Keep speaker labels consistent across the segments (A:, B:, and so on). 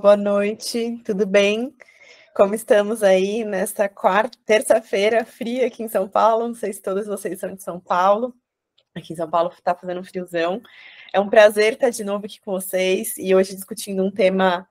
A: Boa noite, tudo bem? Como estamos aí nesta terça-feira fria aqui em São Paulo? Não sei se todos vocês são de São Paulo. Aqui em São Paulo está fazendo um friozão. É um prazer estar de novo aqui com vocês e hoje discutindo um tema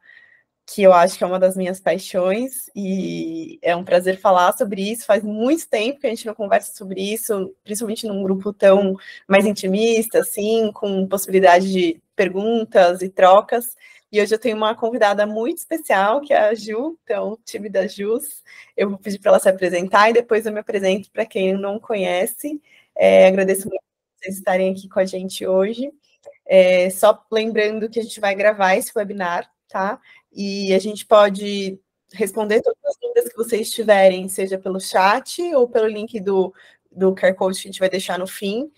A: que eu acho que é uma das minhas paixões e é um prazer falar sobre isso. Faz muito tempo que a gente não conversa sobre isso, principalmente num grupo tão mais intimista, assim, com possibilidade de perguntas e trocas. E hoje eu tenho uma convidada muito especial, que é a Ju, então, time da Jus. Eu vou pedir para ela se apresentar e depois eu me apresento para quem não conhece. Agradeço muito por vocês estarem aqui com a gente hoje. Só lembrando que a gente vai gravar esse webinar, tá? E a gente pode responder todas as dúvidas que vocês tiverem, seja pelo chat ou pelo link do QR Code que a gente vai deixar no fim,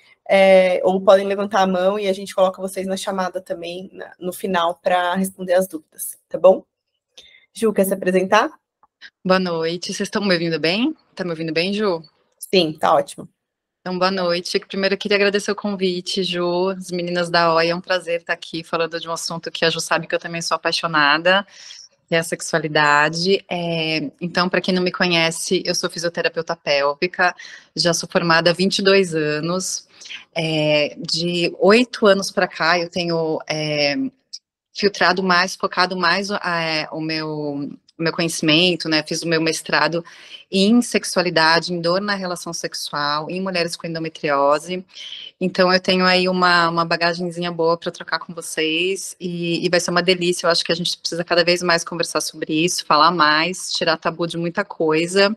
A: ou podem levantar a mão e a gente coloca vocês na chamada também no final para responder as dúvidas, tá bom? Ju, quer se apresentar?
B: Boa noite, vocês estão me ouvindo bem? Tá me ouvindo bem, Ju?
A: Sim, tá ótimo.
B: Então, boa noite. Primeiro, eu queria agradecer o convite, Ju, as meninas da OIA. É um prazer estar aqui falando de um assunto que a Ju sabe que eu também sou apaixonada, que é a sexualidade. Então, para quem não me conhece, eu sou fisioterapeuta pélvica, já sou formada há 22 anos. De 8 anos para cá, eu tenho filtrado mais, focado mais o meu conhecimento, né? Fiz o meu mestrado em sexualidade, em dor na relação sexual, em mulheres com endometriose. Então, eu tenho aí uma bagagenzinha boa para trocar com vocês e vai ser uma delícia. Eu acho que a gente precisa cada vez mais conversar sobre isso, falar mais, tirar tabu de muita coisa.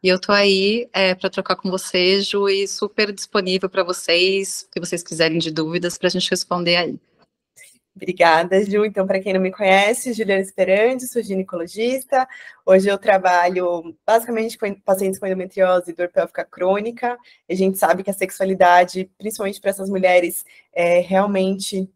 B: E eu tô aí para trocar com vocês, Ju, e super disponível para vocês, o que vocês quiserem de dúvidas, para a gente responder aí.
A: Obrigada, Ju. Então, para quem não me conhece, Juliana Esperandi, sou ginecologista. Hoje eu trabalho basicamente com pacientes com endometriose e dor pélvica crônica. A gente sabe que a sexualidade, principalmente para essas mulheres, realmente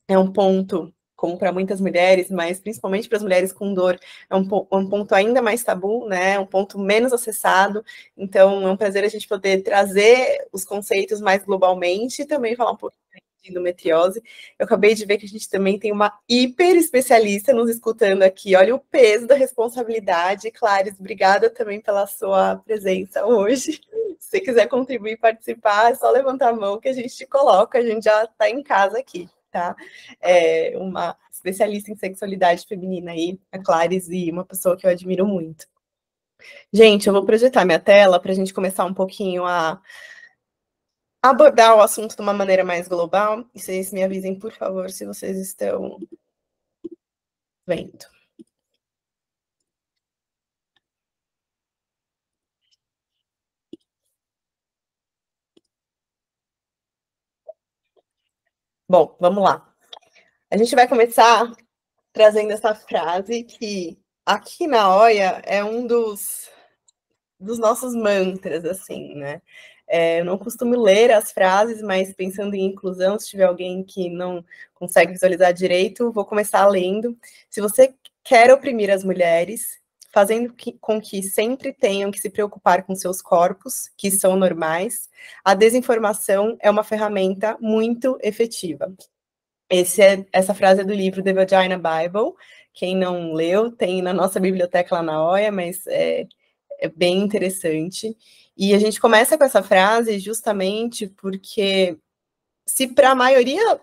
A: é um ponto, como para muitas mulheres, mas principalmente para as mulheres com dor, é um ponto ainda mais tabu, né? Um ponto menos acessado. Então, é um prazer a gente poder trazer os conceitos mais globalmente e também falar um pouco de endometriose. Eu acabei de ver que a gente também tem uma hiper especialista nos escutando aqui. Olha o peso da responsabilidade. Clarice, obrigada também pela sua presença hoje. Se você quiser contribuir e participar, é só levantar a mão que a gente te coloca, a gente já está em casa aqui, tá? Uma especialista em sexualidade feminina aí, a Clarice, e uma pessoa que eu admiro muito. Gente, eu vou projetar minha tela para a gente começar um pouquinho a abordar o assunto de uma maneira mais global, e vocês me avisem, por favor, se vocês estão vendo. Bom, vamos lá. A gente vai começar trazendo essa frase que aqui na OIA é um dos nossos mantras, assim, né? Eu não costumo ler as frases, mas pensando em inclusão, se tiver alguém que não consegue visualizar direito, vou começar lendo. Se você quer oprimir as mulheres, fazendo com que sempre tenham que se preocupar com seus corpos, que são normais, a desinformação é uma ferramenta muito efetiva. Essa frase é do livro The Vagina Bible. Quem não leu, tem na nossa biblioteca lá na OIA, mas é bem interessante. E a gente começa com essa frase justamente porque se para a maioria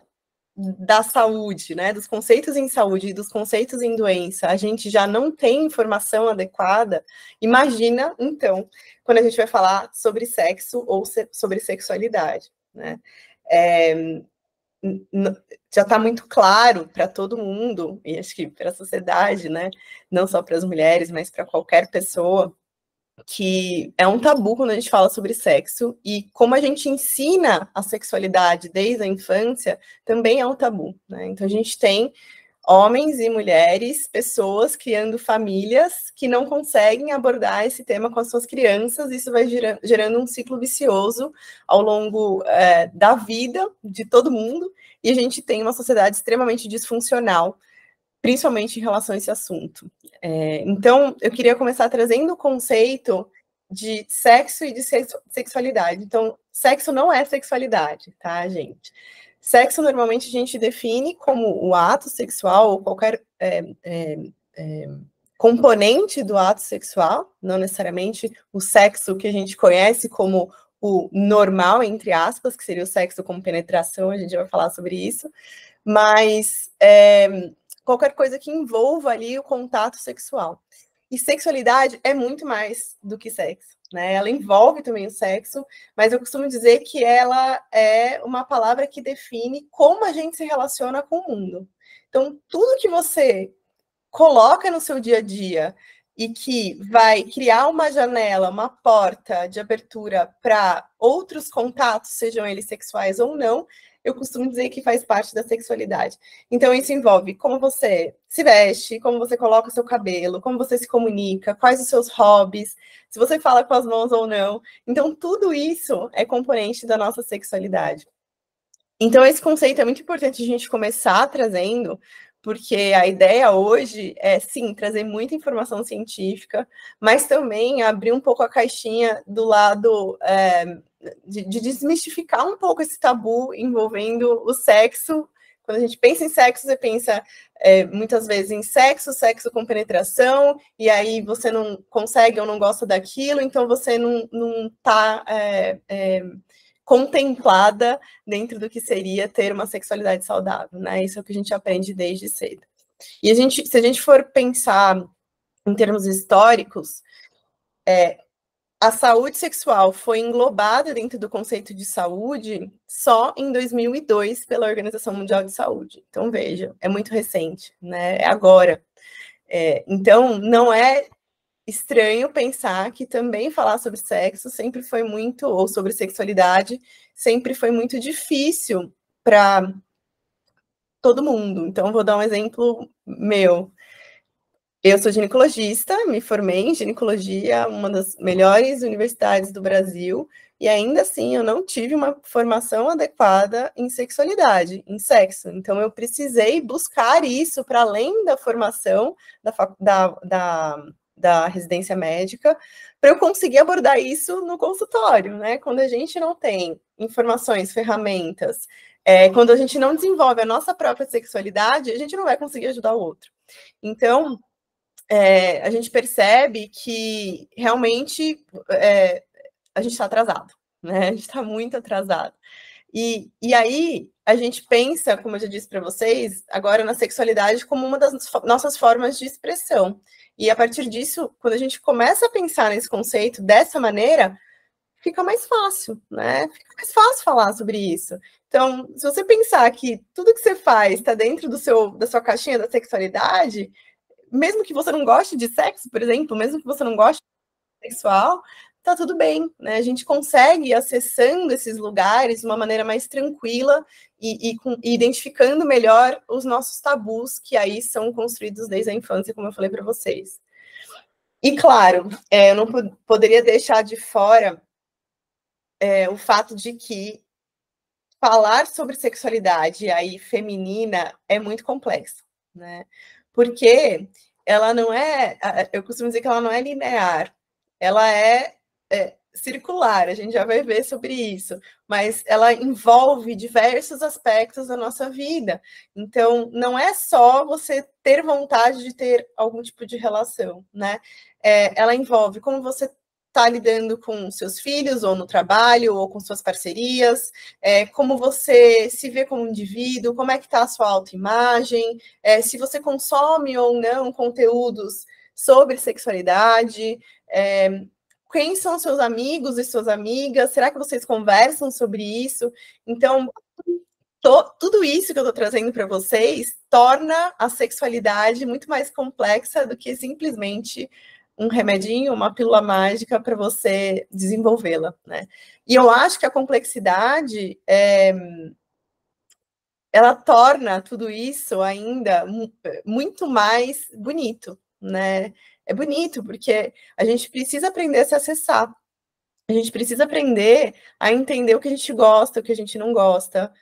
A: da saúde, né, dos conceitos em saúde e dos conceitos em doença, a gente já não tem informação adequada, imagina, então, quando a gente vai falar sobre sexo ou sobre sexualidade, né? Já está muito claro para todo mundo, e acho que para a sociedade, né, não só para as mulheres, mas para qualquer pessoa, que é um tabu quando a gente fala sobre sexo, e como a gente ensina a sexualidade desde a infância, também é um tabu, né? Então a gente tem homens e mulheres, pessoas criando famílias que não conseguem abordar esse tema com as suas crianças, isso vai gerando um ciclo vicioso ao longo da vida de todo mundo, e a gente tem uma sociedade extremamente disfuncional, principalmente em relação a esse assunto. Então, eu queria começar trazendo o conceito de sexo e de sexualidade. Então, sexo não é sexualidade, tá, gente? Sexo, normalmente, a gente define como o ato sexual ou qualquer componente do ato sexual, não necessariamente o sexo que a gente conhece como o normal, entre aspas, que seria o sexo com penetração, a gente vai falar sobre isso, mas qualquer coisa que envolva ali o contato sexual. E sexualidade é muito mais do que sexo, né? Ela envolve também o sexo, mas eu costumo dizer que ela é uma palavra que define como a gente se relaciona com o mundo. Então, tudo que você coloca no seu dia a dia e que vai criar uma janela, uma porta de abertura para outros contatos, sejam eles sexuais ou não, eu costumo dizer que faz parte da sexualidade. Então, isso envolve como você se veste, como você coloca o seu cabelo, como você se comunica, quais os seus hobbies, se você fala com as mãos ou não. Então, tudo isso é componente da nossa sexualidade. Então, esse conceito é muito importante a gente começar trazendo, porque a ideia hoje é, sim, trazer muita informação científica, mas também abrir um pouco a caixinha do lado de desmistificar um pouco esse tabu envolvendo o sexo. Quando a gente pensa em sexo, você pensa muitas vezes em sexo, sexo com penetração, e aí você não consegue ou não gosta daquilo, então você não está contemplada dentro do que seria ter uma sexualidade saudável, né? Isso é o que a gente aprende desde cedo. E se a gente for pensar em termos históricos, a saúde sexual foi englobada dentro do conceito de saúde só em 2002 pela Organização Mundial de Saúde. Então, veja, é muito recente, né? É agora. Então, não é estranho pensar que também falar sobre sexo sempre foi muito, ou sobre sexualidade, sempre foi muito difícil para todo mundo. Então, vou dar um exemplo meu. Eu sou ginecologista, me formei em ginecologia, uma das melhores universidades do Brasil, e ainda assim eu não tive uma formação adequada em sexualidade, em sexo. Então eu precisei buscar isso para além da formação da residência médica, para eu conseguir abordar isso no consultório, né? Quando a gente não tem informações, ferramentas, quando a gente não desenvolve a nossa própria sexualidade, a gente não vai conseguir ajudar o outro. Então, a gente percebe que realmente a gente está atrasado, né? A gente está muito atrasado. E aí a gente pensa, como eu já disse para vocês, agora na sexualidade como uma das nossas formas de expressão. E a partir disso, quando a gente começa a pensar nesse conceito dessa maneira, fica mais fácil, né? Fica mais fácil falar sobre isso. Então, se você pensar que tudo que você faz está dentro da sua caixinha da sexualidade, mesmo que você não goste de sexo, por exemplo, mesmo que você não goste de sexual, tá tudo bem, né? A gente consegue ir acessando esses lugares de uma maneira mais tranquila e identificando melhor os nossos tabus, que aí são construídos desde a infância, como eu falei para vocês. E, claro, eu não poderia deixar de fora o fato de que falar sobre sexualidade aí feminina é muito complexo, né? Porque ela não é, eu costumo dizer que ela não é linear, ela é circular, a gente já vai ver sobre isso, mas ela envolve diversos aspectos da nossa vida. Então, não é só você ter vontade de ter algum tipo de relação, né? Ela envolve como você está lidando com seus filhos, ou no trabalho, ou com suas parcerias, como você se vê como indivíduo, como é que está a sua autoimagem, se você consome ou não conteúdos sobre sexualidade, quem são seus amigos e suas amigas, será que vocês conversam sobre isso? Então, tudo isso que eu estou trazendo para vocês torna a sexualidade muito mais complexa do que simplesmente um remedinho, uma pílula mágica para você desenvolvê-la, né? E eu acho que a complexidade ela torna tudo isso ainda muito mais bonito, né? É bonito porque a gente precisa aprender a se acessar. A gente precisa aprender a entender o que a gente gosta, o que a gente não gosta.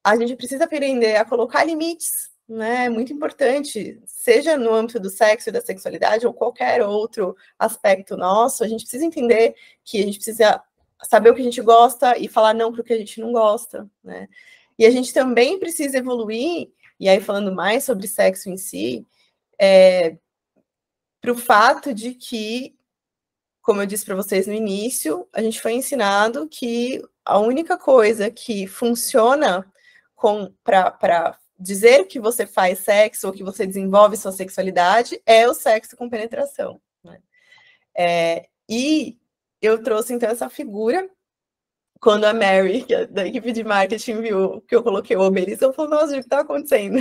A: A gente precisa aprender a colocar limites, né? É muito importante, seja no âmbito do sexo e da sexualidade ou qualquer outro aspecto nosso, a gente precisa entender que a gente precisa saber o que a gente gosta e falar não para o que a gente não gosta, né? E a gente também precisa evoluir, e aí falando mais sobre sexo em si, para o fato de que, como eu disse para vocês no início, a gente foi ensinado que a única coisa que funciona para dizer que você faz sexo ou que você desenvolve sua sexualidade é o sexo com penetração, né? E eu trouxe, então, essa figura. Quando a Mary, que é da equipe de marketing, viu que eu coloquei o obelisco, ela falou, nossa, o que está acontecendo?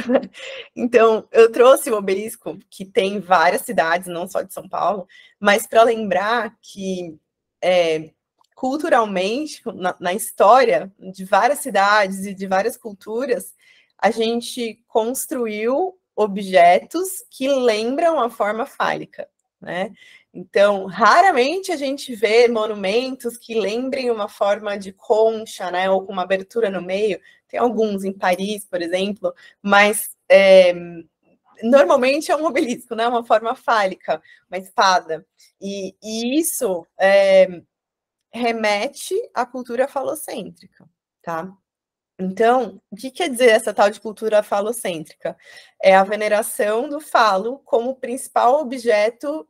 A: Então, eu trouxe o obelisco, que tem várias cidades, não só de São Paulo, mas para lembrar que, culturalmente, na história de várias cidades e de várias culturas, a gente construiu objetos que lembram a forma fálica, né? Então, raramente a gente vê monumentos que lembrem uma forma de concha, né, ou com uma abertura no meio. Tem alguns em Paris, por exemplo, mas normalmente é um obelisco, né, uma forma fálica, uma espada. E isso remete à cultura falocêntrica, tá? Então, o que quer dizer essa tal de cultura falocêntrica? É a veneração do falo como principal objeto,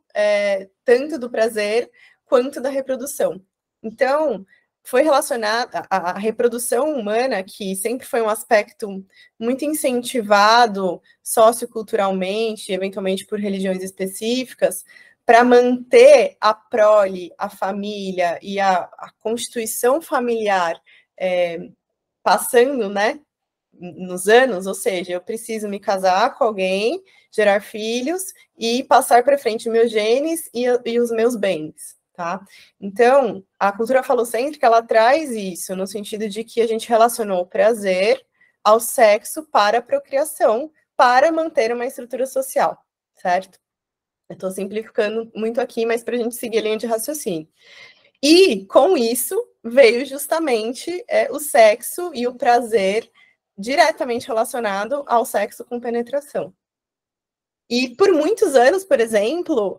A: tanto do prazer quanto da reprodução. Então, foi relacionada à reprodução humana, que sempre foi um aspecto muito incentivado socioculturalmente, eventualmente por religiões específicas, para manter a prole, a família e a constituição familiar passando, né, nos anos, ou seja, eu preciso me casar com alguém, gerar filhos e passar para frente meus genes e os meus bens, tá? Então, a cultura falocêntrica, ela traz isso, no sentido de que a gente relacionou o prazer ao sexo para a procriação, para manter uma estrutura social, certo? Eu estou simplificando muito aqui, mas para a gente seguir a linha de raciocínio. E, com isso, veio justamente o sexo e o prazer diretamente relacionado ao sexo com penetração. E, por muitos anos, por exemplo,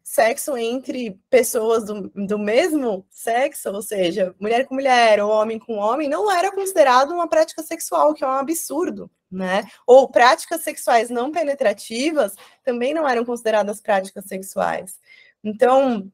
A: sexo entre pessoas do mesmo sexo, ou seja, mulher com mulher ou homem com homem, não era considerado uma prática sexual, que é um absurdo, né? Ou práticas sexuais não penetrativas também não eram consideradas práticas sexuais. Então,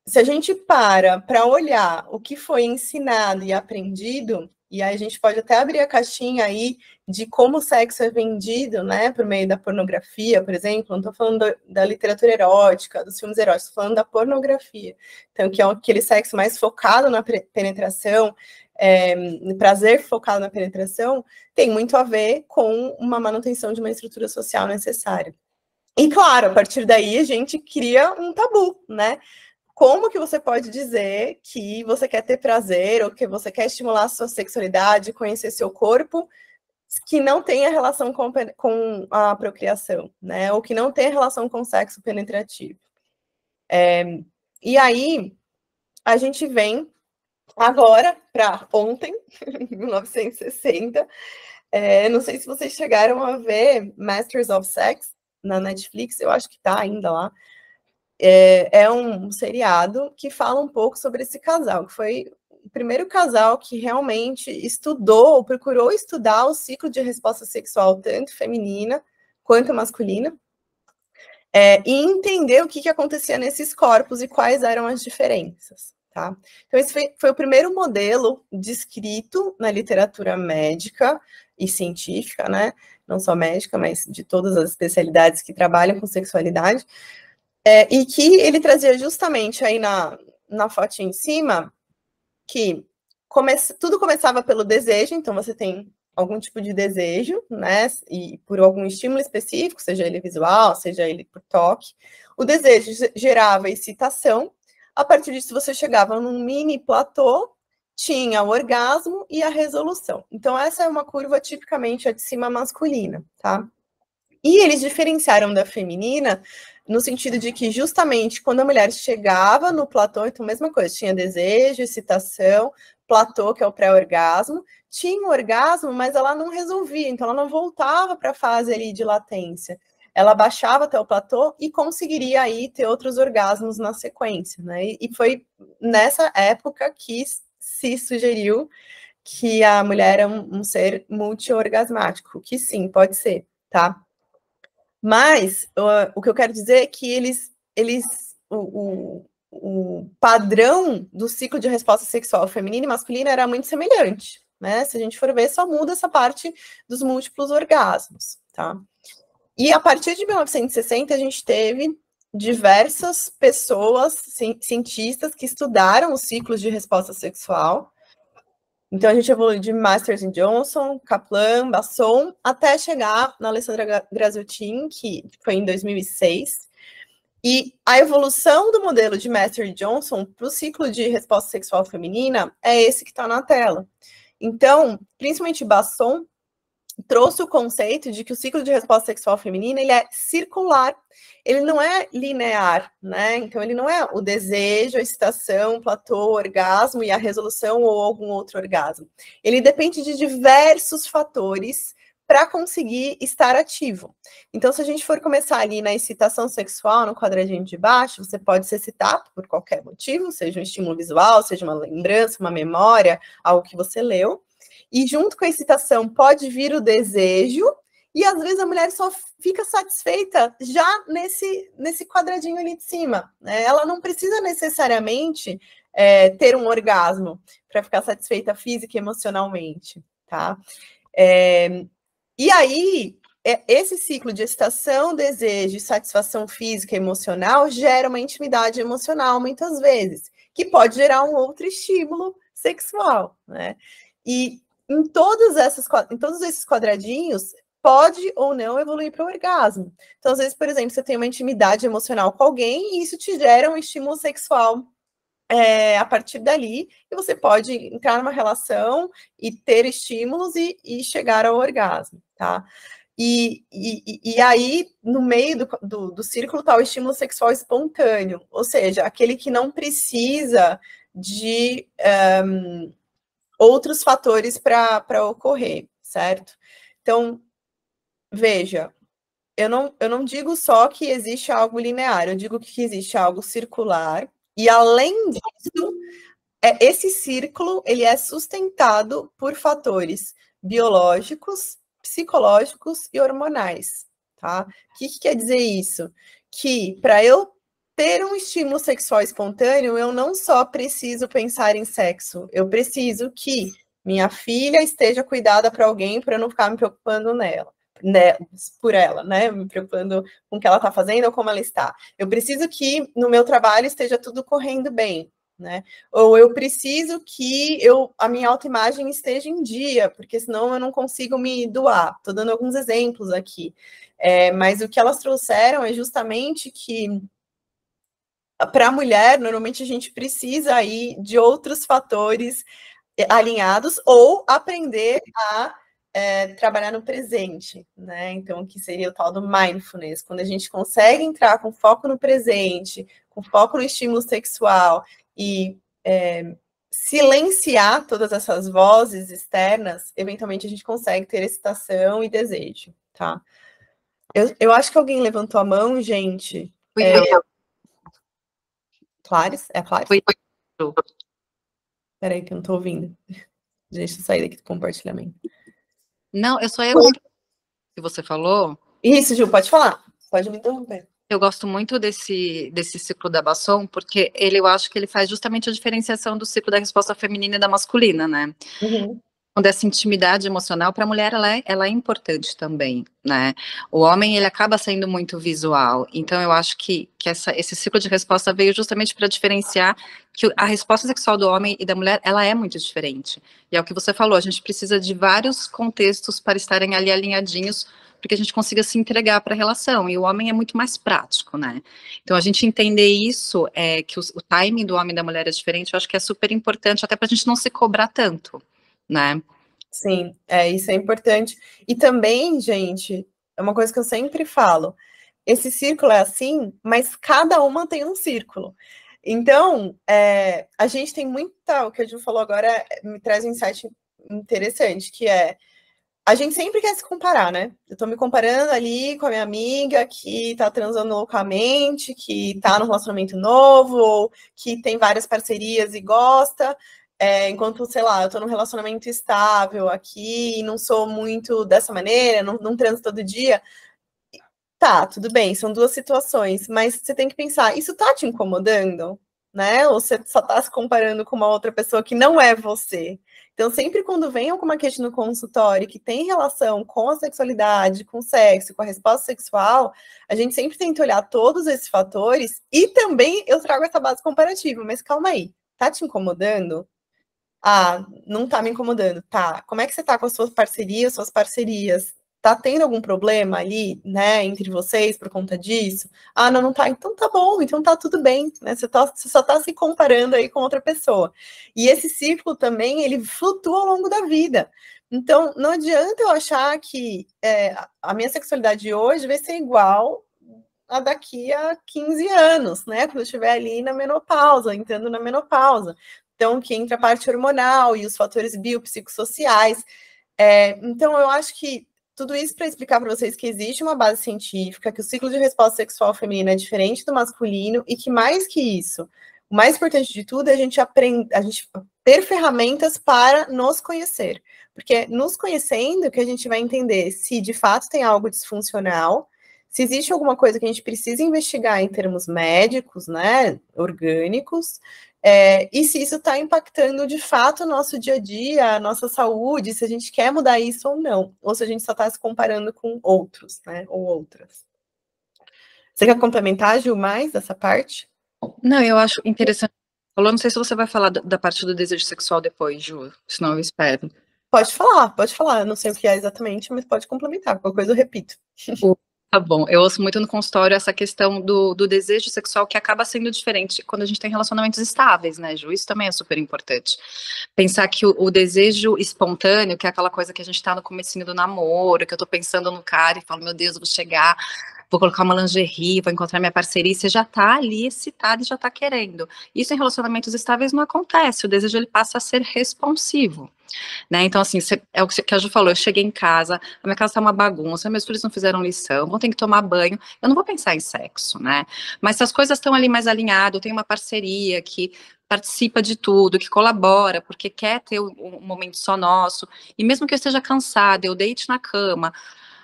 A: se a gente para olhar o que foi ensinado e aprendido, e aí a gente pode até abrir a caixinha aí de como o sexo é vendido, né, por meio da pornografia, por exemplo, não estou falando da literatura erótica, dos filmes eróticos, estou falando da pornografia. Então, que é aquele sexo mais focado na penetração, prazer focado na penetração, tem muito a ver com uma manutenção de uma estrutura social necessária. E, claro, a partir daí a gente cria um tabu, né? Como que você pode dizer que você quer ter prazer ou que você quer estimular a sua sexualidade, conhecer seu corpo, que não tenha relação com a procriação, né? Ou que não tenha relação com o sexo penetrativo. E aí, a gente vem agora para ontem, 1960. Não sei se vocês chegaram a ver Masters of Sex na Netflix, eu acho que está ainda lá. É um seriado que fala um pouco sobre esse casal, que foi o primeiro casal que realmente estudou, procurou estudar o ciclo de resposta sexual, tanto feminina quanto masculina, e entender o que acontecia nesses corpos e quais eram as diferenças, tá? Então, esse foi o primeiro modelo descrito na literatura médica e científica, né? Não só médica, mas de todas as especialidades que trabalham com sexualidade, e que ele trazia justamente aí na fotinha em cima, que tudo começava pelo desejo, então você tem algum tipo de desejo, né, e por algum estímulo específico, seja ele visual, seja ele por toque, o desejo gerava excitação, a partir disso você chegava num mini platô, tinha o orgasmo e a resolução. Então essa é uma curva tipicamente a de cima masculina, tá? E eles diferenciaram da feminina no sentido de que, justamente, quando a mulher chegava no platô, então, mesma coisa, tinha desejo, excitação, platô, que é o pré-orgasmo, tinha o orgasmo, mas ela não resolvia, então ela não voltava para a fase ali de latência. Ela baixava até o platô e conseguiria aí ter outros orgasmos na sequência, né? E foi nessa época que se sugeriu que a mulher é um ser multiorgasmático, que sim, pode ser, tá? Mas o que eu quero dizer é que o padrão do ciclo de resposta sexual feminina e masculina era muito semelhante, né? Se a gente for ver, só muda essa parte dos múltiplos orgasmos, tá? E a partir de 1960, a gente teve diversas pessoas, cientistas, que estudaram os ciclos de resposta sexual. Então, a gente evoluiu de Masters e Johnson, Kaplan, Basson, até chegar na Alessandra Graziotin, que foi em 2006. E a evolução do modelo de Master e Johnson para o ciclo de resposta sexual feminina é esse que está na tela. Então, principalmente Basson trouxe o conceito de que o ciclo de resposta sexual feminina ele é circular, ele não é linear, né? Então ele não é o desejo, a excitação, o platô, o orgasmo e a resolução ou algum outro orgasmo. Ele depende de diversos fatores para conseguir estar ativo. Então, se a gente for começar ali na excitação sexual, no quadradinho de baixo, você pode se excitar por qualquer motivo, seja um estímulo visual, seja uma lembrança, uma memória, algo que você leu. E junto com a excitação pode vir o desejo, e às vezes a mulher só fica satisfeita já nesse quadradinho ali de cima, né? Ela não precisa necessariamente ter um orgasmo para ficar satisfeita física e emocionalmente, tá? E aí, esse ciclo de excitação, desejo e satisfação física e emocional gera uma intimidade emocional, muitas vezes, que pode gerar um outro estímulo sexual, né? E em todos esses quadradinhos, pode ou não evoluir para o orgasmo. Então, às vezes, por exemplo, você tem uma intimidade emocional com alguém e isso te gera um estímulo sexual a partir dali, e você pode entrar numa relação e ter estímulos e chegar ao orgasmo, tá? E aí, no meio do círculo, está o estímulo sexual espontâneo, ou seja, aquele que não precisa de outros fatores para ocorrer, certo? Então, veja, eu não digo só que existe algo linear, eu digo que existe algo circular, e além disso, esse círculo ele é sustentado por fatores biológicos, psicológicos e hormonais, tá? O que quer dizer isso? Que para eu ter um estímulo sexual espontâneo, eu não só preciso pensar em sexo, eu preciso que minha filha esteja cuidada para alguém para eu não ficar me preocupando por ela, né? Me preocupando com o que ela está fazendo ou como ela está. Eu preciso que no meu trabalho esteja tudo correndo bem, né? Ou eu preciso que a minha autoimagem esteja em dia, porque senão eu não consigo me doar. Estou dando alguns exemplos aqui. Mas o que elas trouxeram é justamente que para a mulher, normalmente a gente precisa aí de outros fatores alinhados ou aprender a trabalhar no presente, né? Então, que seria o tal do mindfulness, quando a gente consegue entrar com foco no presente, com foco no estímulo sexual e silenciar todas essas vozes externas, eventualmente a gente consegue ter excitação e desejo, tá? Eu acho que alguém levantou a mão, gente.
B: Fui eu.
A: Clares? É Clares?
B: Fui eu.
A: Peraí que eu não tô ouvindo. Deixa eu sair daqui do compartilhamento.
B: Não, eu só ia complementar o que você falou.
A: Isso, Ju, pode falar. Pode me interromper.
B: Eu gosto muito desse ciclo da Basson, porque eu acho que ele faz justamente a diferenciação do ciclo da resposta feminina e da masculina, né?
A: Uhum.
B: Quando essa intimidade emocional, para a mulher, ela é importante também, né? O homem, ele acaba sendo muito visual. Então, eu acho que esse ciclo de resposta veio justamente para diferenciar que a resposta sexual do homem e da mulher, ela é muito diferente. E é o que você falou, a gente precisa de vários contextos para estarem ali alinhadinhos, porque a gente consiga se entregar para a relação, e o homem é muito mais prático, né? Então, a gente entender isso, que o timing do homem e da mulher é diferente, eu acho que é super importante, até para a gente não se cobrar tanto, né?
A: Sim, isso é importante. E também, gente, é uma coisa que eu sempre falo, esse círculo é assim, mas cada uma tem um círculo. Então, a gente tem muita, o que a Ju falou agora me traz um insight interessante, que a gente sempre quer se comparar, né? Eu tô me comparando ali com a minha amiga que tá transando loucamente, que tá num relacionamento novo, ou que tem várias parcerias e gosta. enquanto, sei lá, eu tô num relacionamento estável aqui, e não sou muito dessa maneira, não transo todo dia, tá, tudo bem, são duas situações, mas você tem que pensar, isso tá te incomodando? Né? Ou você só tá se comparando com uma outra pessoa que não é você? Então, sempre quando vem alguma queixa no consultório que tem relação com a sexualidade, com o sexo, com a resposta sexual, a gente sempre tenta olhar todos esses fatores e também eu trago essa base comparativa, mas calma aí, tá te incomodando? Ah, não tá me incomodando. Tá. Como é que você tá com as suas parcerias? Tá tendo algum problema ali, né, entre vocês por conta disso? Ah, não tá. Então tá bom, então tá tudo bem, né? Você só tá se comparando aí com outra pessoa. E esse ciclo também, ele flutua ao longo da vida. Então, não adianta eu achar que a minha sexualidade hoje vai ser igual a daqui a 15 anos, né? Quando eu estiver ali na menopausa, entrando na menopausa. Então, que entra a parte hormonal e os fatores biopsicossociais. Então, eu acho que tudo isso para explicar para vocês que existe uma base científica, que o ciclo de resposta sexual feminina é diferente do masculino e que, mais que isso, o mais importante de tudo é a gente ter ferramentas para nos conhecer. Porque nos conhecendo que a gente vai entender se de fato tem algo disfuncional, se existe alguma coisa que a gente precisa investigar em termos médicos, né, orgânicos, e se isso está impactando de fato o nosso dia a dia, a nossa saúde, se a gente quer mudar isso ou não, ou se a gente só está se comparando com outros, né, ou outras. Você quer complementar, Gil, mais dessa parte?
B: Não, eu acho interessante. Falou, não sei se você vai falar da parte do desejo sexual depois, Ju, senão eu espero.
A: Pode falar, pode falar. Eu não sei o que é exatamente, mas pode complementar. Qualquer coisa eu repito.
B: Tá bom, eu ouço muito no consultório essa questão do desejo sexual que acaba sendo diferente quando a gente tem relacionamentos estáveis, né, Ju? Isso também é super importante. Pensar que o desejo espontâneo, que é aquela coisa que a gente tá no comecinho do namoro, que eu tô pensando no cara e falo, meu Deus, eu vou chegar, vou colocar uma lingerie, vou encontrar minha parceria, e você já tá ali excitado e já tá querendo. Isso em relacionamentos estáveis não acontece, o desejo ele passa a ser responsivo. Né? Então, assim, é o que a Ju falou, eu cheguei em casa, a minha casa tá uma bagunça, meus filhos não fizeram lição, vão ter que tomar banho, eu não vou pensar em sexo, né? Mas se as coisas estão ali mais alinhadas, eu tenho uma parceria que participa de tudo, que colabora, porque quer ter um momento só nosso, e mesmo que eu esteja cansada, eu deite na cama,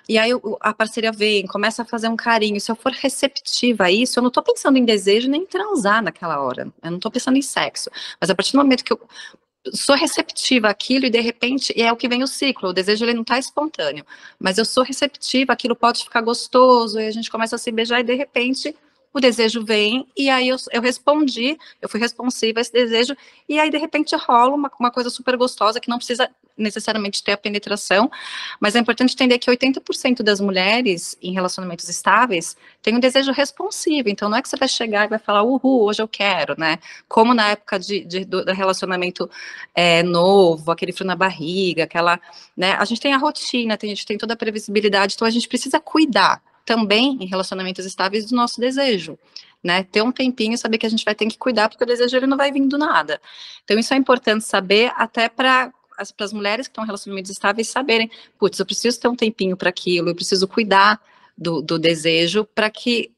B: e aí a parceria vem, começa a fazer um carinho, se eu for receptiva a isso, eu não tô pensando em desejo nem em transar naquela hora, eu não tô pensando em sexo, mas a partir do momento que eu sou receptiva àquilo e de repente é o que vem o ciclo, o desejo ele não está espontâneo, mas eu sou receptiva, aquilo pode ficar gostoso e a gente começa a se beijar e de repente o desejo vem e aí eu respondi, eu fui responsiva a esse desejo e aí de repente rola uma coisa super gostosa que não precisa necessariamente ter a penetração, mas é importante entender que 80% das mulheres em relacionamentos estáveis têm um desejo responsivo, então não é que você vai chegar e vai falar, uhul, hoje eu quero, né, como na época do relacionamento novo, aquele frio na barriga, aquela, né, a gente tem a rotina, a gente tem toda a previsibilidade, então a gente precisa cuidar também em relacionamentos estáveis do nosso desejo, né, ter um tempinho e saber que a gente vai ter que cuidar, porque o desejo ele não vai vir do nada, então isso é importante saber até para as mulheres que estão em relacionamentos estáveis saberem, putz, eu preciso ter um tempinho para aquilo, eu preciso cuidar do desejo para que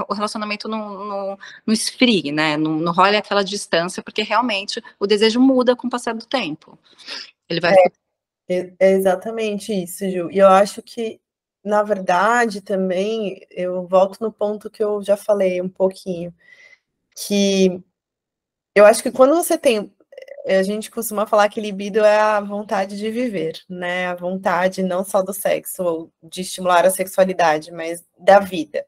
B: o relacionamento não esfrie, né? Não role aquela distância, porque realmente o desejo muda com o passar do tempo. Ele vai.
A: É exatamente isso, Ju. E eu acho que, na verdade, também, eu volto no ponto que eu já falei um pouquinho, que eu acho que quando você tem. A gente costuma falar que libido é a vontade de viver, né? A vontade não só do sexo, ou de estimular a sexualidade, mas da vida.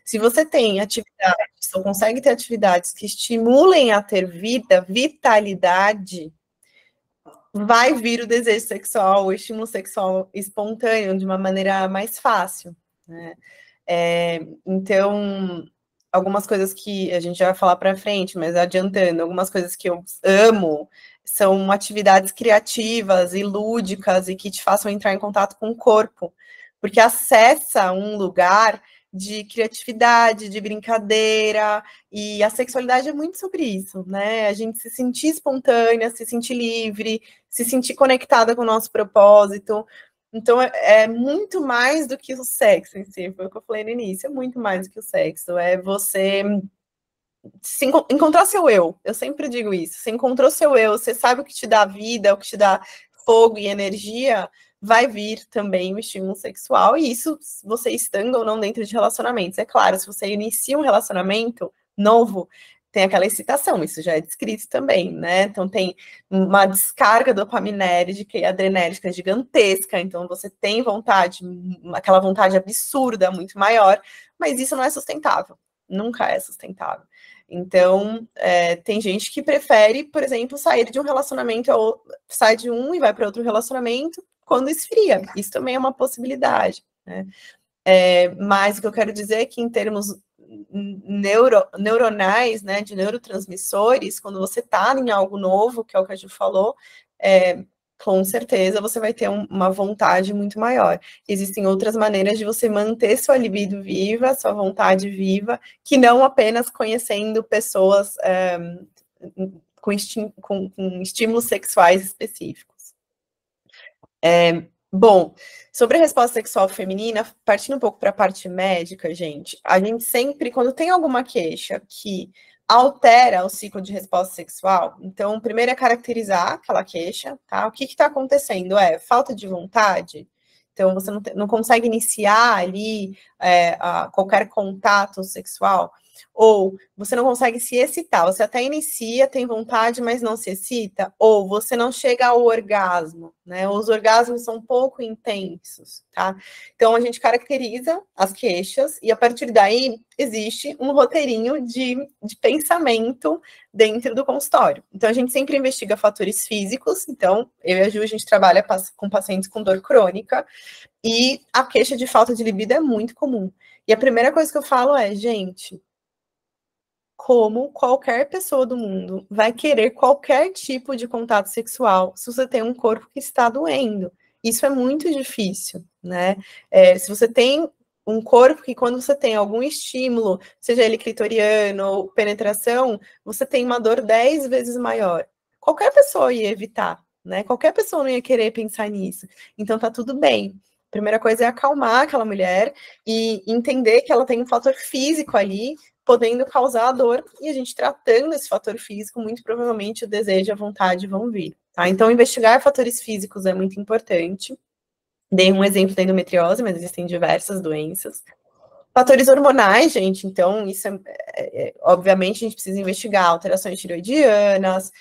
A: Se você tem atividades, ou consegue ter atividades que estimulem a ter vida, vitalidade, vai vir o desejo sexual, o estímulo sexual espontâneo de uma maneira mais fácil, né? Então, algumas coisas que a gente já vai falar para frente, mas adiantando, algumas coisas que eu amo são atividades criativas e lúdicas e que te façam entrar em contato com o corpo, porque acessa um lugar de criatividade, de brincadeira, e a sexualidade é muito sobre isso, né? A gente se sentir espontânea, se sentir livre, se sentir conectada com o nosso propósito. Então, é muito mais do que o sexo em si, foi o que eu falei no início, é muito mais do que o sexo, é você encontrar seu eu sempre digo isso, você encontrou seu eu, você sabe o que te dá vida, o que te dá fogo e energia, vai vir também o estímulo sexual, e isso você estando ou não dentro de relacionamentos. É claro, se você inicia um relacionamento novo, tem aquela excitação, isso já é descrito também, né? Então tem uma descarga dopaminérgica e adrenérgica gigantesca, então você tem vontade, aquela vontade absurda, muito maior, mas isso não é sustentável, nunca é sustentável. Então, tem gente que prefere, por exemplo, sair de um relacionamento, ou sai de um e vai para outro relacionamento quando esfria. Isso também é uma possibilidade, né? Mas o que eu quero dizer é que, em termos neuronais, né, de neurotransmissores, quando você está em algo novo, que é o que a gente falou, com certeza você vai ter uma vontade muito maior. Existem outras maneiras de você manter sua libido viva, sua vontade viva, que não apenas conhecendo pessoas com estímulos sexuais específicos. Bom, sobre a resposta sexual feminina, partindo um pouco para a parte médica, gente, a gente sempre, quando tem alguma queixa que altera o ciclo de resposta sexual, então, primeiro é caracterizar aquela queixa, tá? O que está acontecendo? Falta de vontade? Então, você não consegue iniciar ali qualquer contato sexual? Ou você não consegue se excitar, você até inicia, tem vontade, mas não se excita, ou você não chega ao orgasmo, né? Os orgasmos são pouco intensos, tá? Então a gente caracteriza as queixas e a partir daí existe um roteirinho de pensamento dentro do consultório. Então a gente sempre investiga fatores físicos, então eu e a Ju, a gente trabalha com pacientes com dor crônica e a queixa de falta de libido é muito comum. E a primeira coisa que eu falo é, gente, como qualquer pessoa do mundo vai querer qualquer tipo de contato sexual se você tem um corpo que está doendo. Isso é muito difícil, né? Se você tem um corpo que, quando você tem algum estímulo, seja ele clitoriano ou penetração, você tem uma dor 10 vezes maior. Qualquer pessoa ia evitar, né? Qualquer pessoa não ia querer pensar nisso. Então tá tudo bem. A primeira coisa é acalmar aquela mulher e entender que ela tem um fator físico ali podendo causar dor, e a gente tratando esse fator físico, muito provavelmente o desejo e a vontade vão vir, tá? Então, investigar fatores físicos é muito importante. Dei um exemplo da endometriose, mas existem diversas doenças. Fatores hormonais, gente, então, isso obviamente, a gente precisa investigar alterações tiroidianas,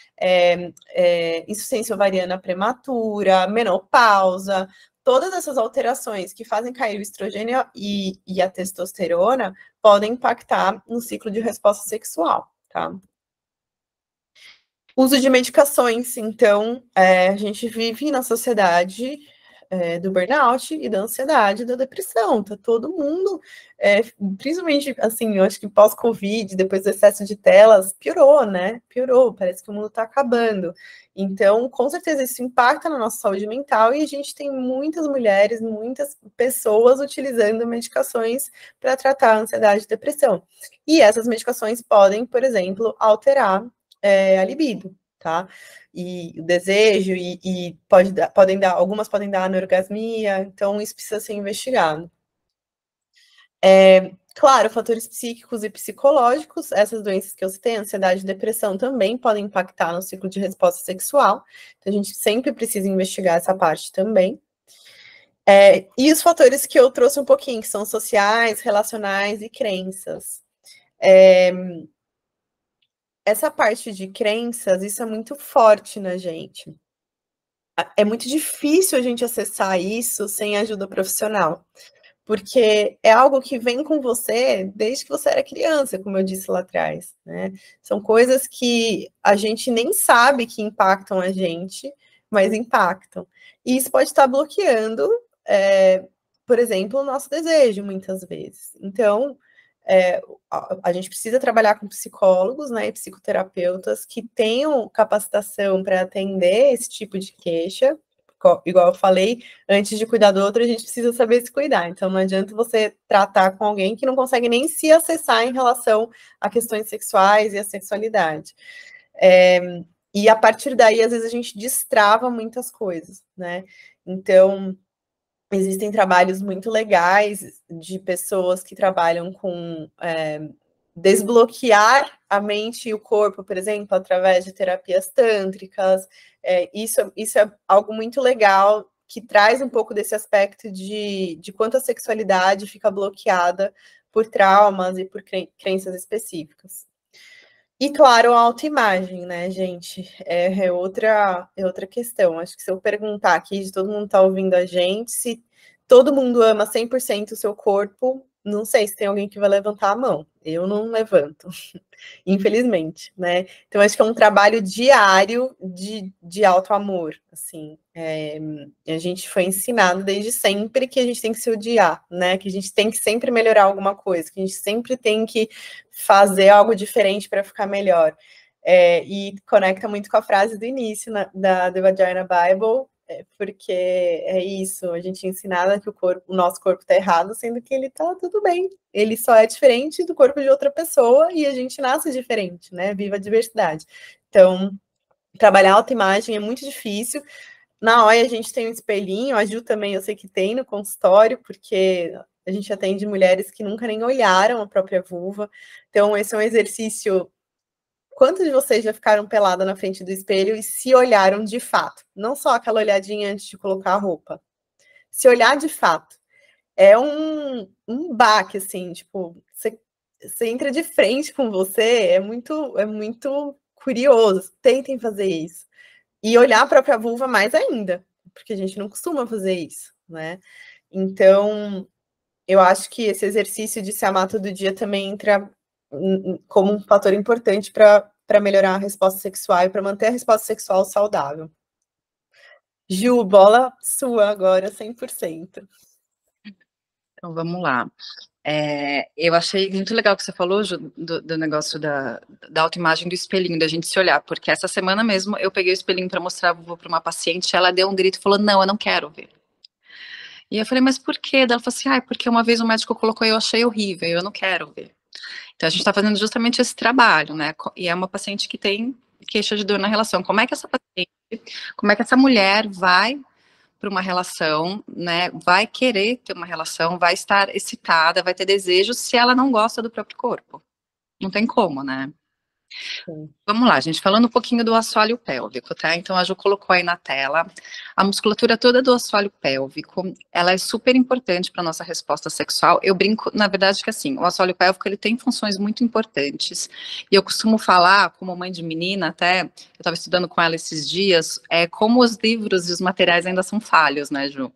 A: insuficiência ovariana prematura, menopausa, todas essas alterações que fazem cair o estrogênio e a testosterona podem impactar no ciclo de resposta sexual, tá? Uso de medicações, então, a gente vive na sociedade do burnout e da ansiedade, da depressão, tá todo mundo, principalmente, assim, eu acho que pós-Covid, depois do excesso de telas, piorou, né? Piorou, parece que o mundo tá acabando. Então, com certeza, isso impacta na nossa saúde mental e a gente tem muitas mulheres, muitas pessoas utilizando medicações para tratar a ansiedade e depressão. E essas medicações podem, por exemplo, alterar a libido, tá? E o desejo, e algumas podem dar anorgasmia, então isso precisa ser investigado. Claro, fatores psíquicos e psicológicos, essas doenças que eu citei, ansiedade e depressão, também podem impactar no ciclo de resposta sexual, então a gente sempre precisa investigar essa parte também. E os fatores que eu trouxe um pouquinho, que são sociais, relacionais e crenças. Essa parte de crenças, isso é muito forte na gente. É muito difícil a gente acessar isso sem ajuda profissional, porque é algo que vem com você desde que você era criança, como eu disse lá atrás, né? São coisas que a gente nem sabe que impactam a gente, mas impactam. E isso pode estar bloqueando, por exemplo, o nosso desejo, muitas vezes. Então, a gente precisa trabalhar com psicólogos, né, e psicoterapeutas que tenham capacitação para atender esse tipo de queixa. Igual eu falei, antes de cuidar do outro, a gente precisa saber se cuidar. Então, não adianta você tratar com alguém que não consegue nem se acessar em relação a questões sexuais e a sexualidade. E a partir daí, às vezes, a gente destrava muitas coisas, né? Então, existem trabalhos muito legais de pessoas que trabalham com desbloquear a mente e o corpo, por exemplo, através de terapias tântricas. Isso é algo muito legal, que traz um pouco desse aspecto de quanto a sexualidade fica bloqueada por traumas e por crenças específicas. E, claro, a autoimagem, né, gente? É outra questão. Acho que se eu perguntar aqui, de todo mundo tá ouvindo a gente, se todo mundo ama 100% o seu corpo, não sei se tem alguém que vai levantar a mão. Eu não levanto, infelizmente, né? Então, acho que é um trabalho diário de auto-amor, assim. A gente foi ensinado desde sempre que a gente tem que se odiar, né? Que a gente tem que sempre melhorar alguma coisa, que a gente sempre tem que fazer algo diferente para ficar melhor. E conecta muito com a frase do início da The Vagina Bible, porque é isso, a gente é ensinado que o nosso corpo está errado, sendo que ele está tudo bem. Ele só é diferente do corpo de outra pessoa e a gente nasce diferente, né? Viva a diversidade. Então, trabalhar a autoimagem é muito difícil. Na OIA a gente tem um espelhinho, a Ju também eu sei que tem no consultório, porque a gente atende mulheres que nunca nem olharam a própria vulva. Então, esse é um exercício. Quantos de vocês já ficaram pelada na frente do espelho e se olharam de fato? Não só aquela olhadinha antes de colocar a roupa. Se olhar de fato. É um baque, assim, tipo, você entra de frente com você, é muito curioso. Tentem fazer isso. E olhar a própria vulva mais ainda, porque a gente não costuma fazer isso, né? Então, eu acho que esse exercício de se amar todo dia também entra como um fator importante para melhorar a resposta sexual e para manter a resposta sexual saudável. Ju, bola sua agora, 100%.
B: Então, vamos lá. Eu achei muito legal o que você falou, Ju, do negócio da autoimagem do espelhinho, da gente se olhar, porque essa semana mesmo eu peguei o espelhinho para mostrar para uma paciente, ela deu um grito e falou, não, eu não quero ver. E eu falei, mas por quê? Ela falou assim, porque uma vez o médico colocou e eu achei horrível, eu não quero ver. Então a gente está fazendo justamente esse trabalho, né? E é uma paciente que tem queixa de dor na relação. Como é que essa mulher vai para uma relação, né? Vai querer ter uma relação, vai estar excitada, vai ter desejo se ela não gosta do próprio corpo? Não tem como, né?
A: Sim.
B: Vamos lá, gente, falando um pouquinho do assoalho pélvico, tá? Então, a Ju colocou aí na tela a musculatura toda do assoalho pélvico, ela é super importante para nossa resposta sexual. Eu brinco, na verdade, que assim, o assoalho pélvico, ele tem funções muito importantes, e eu costumo falar, como mãe de menina, até, eu estava estudando com ela esses dias, como os livros e os materiais ainda são falhos, né, Ju?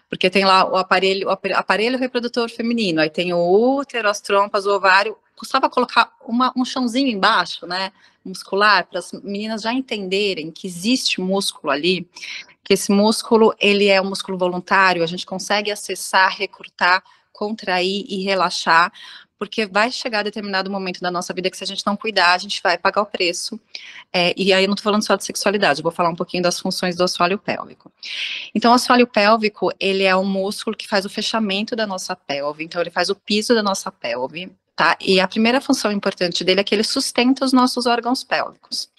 B: Porque tem lá o aparelho reprodutor feminino, aí tem o útero, as trompas, o ovário, custava colocar um chãozinho embaixo, né, muscular, para as meninas já entenderem que existe músculo ali, que esse músculo, ele é um músculo voluntário, a gente consegue acessar, recrutar, contrair e relaxar, porque vai chegar determinado momento da nossa vida que se a gente não cuidar, a gente vai pagar o preço. E aí eu não estou falando só de sexualidade, eu vou falar um pouquinho das funções do assoalho pélvico. Então, o assoalho pélvico, ele é um músculo que faz o fechamento da nossa pelve, então ele faz o piso da nossa pelve, tá? E a primeira função importante dele é que ele sustenta os nossos órgãos pélvicos.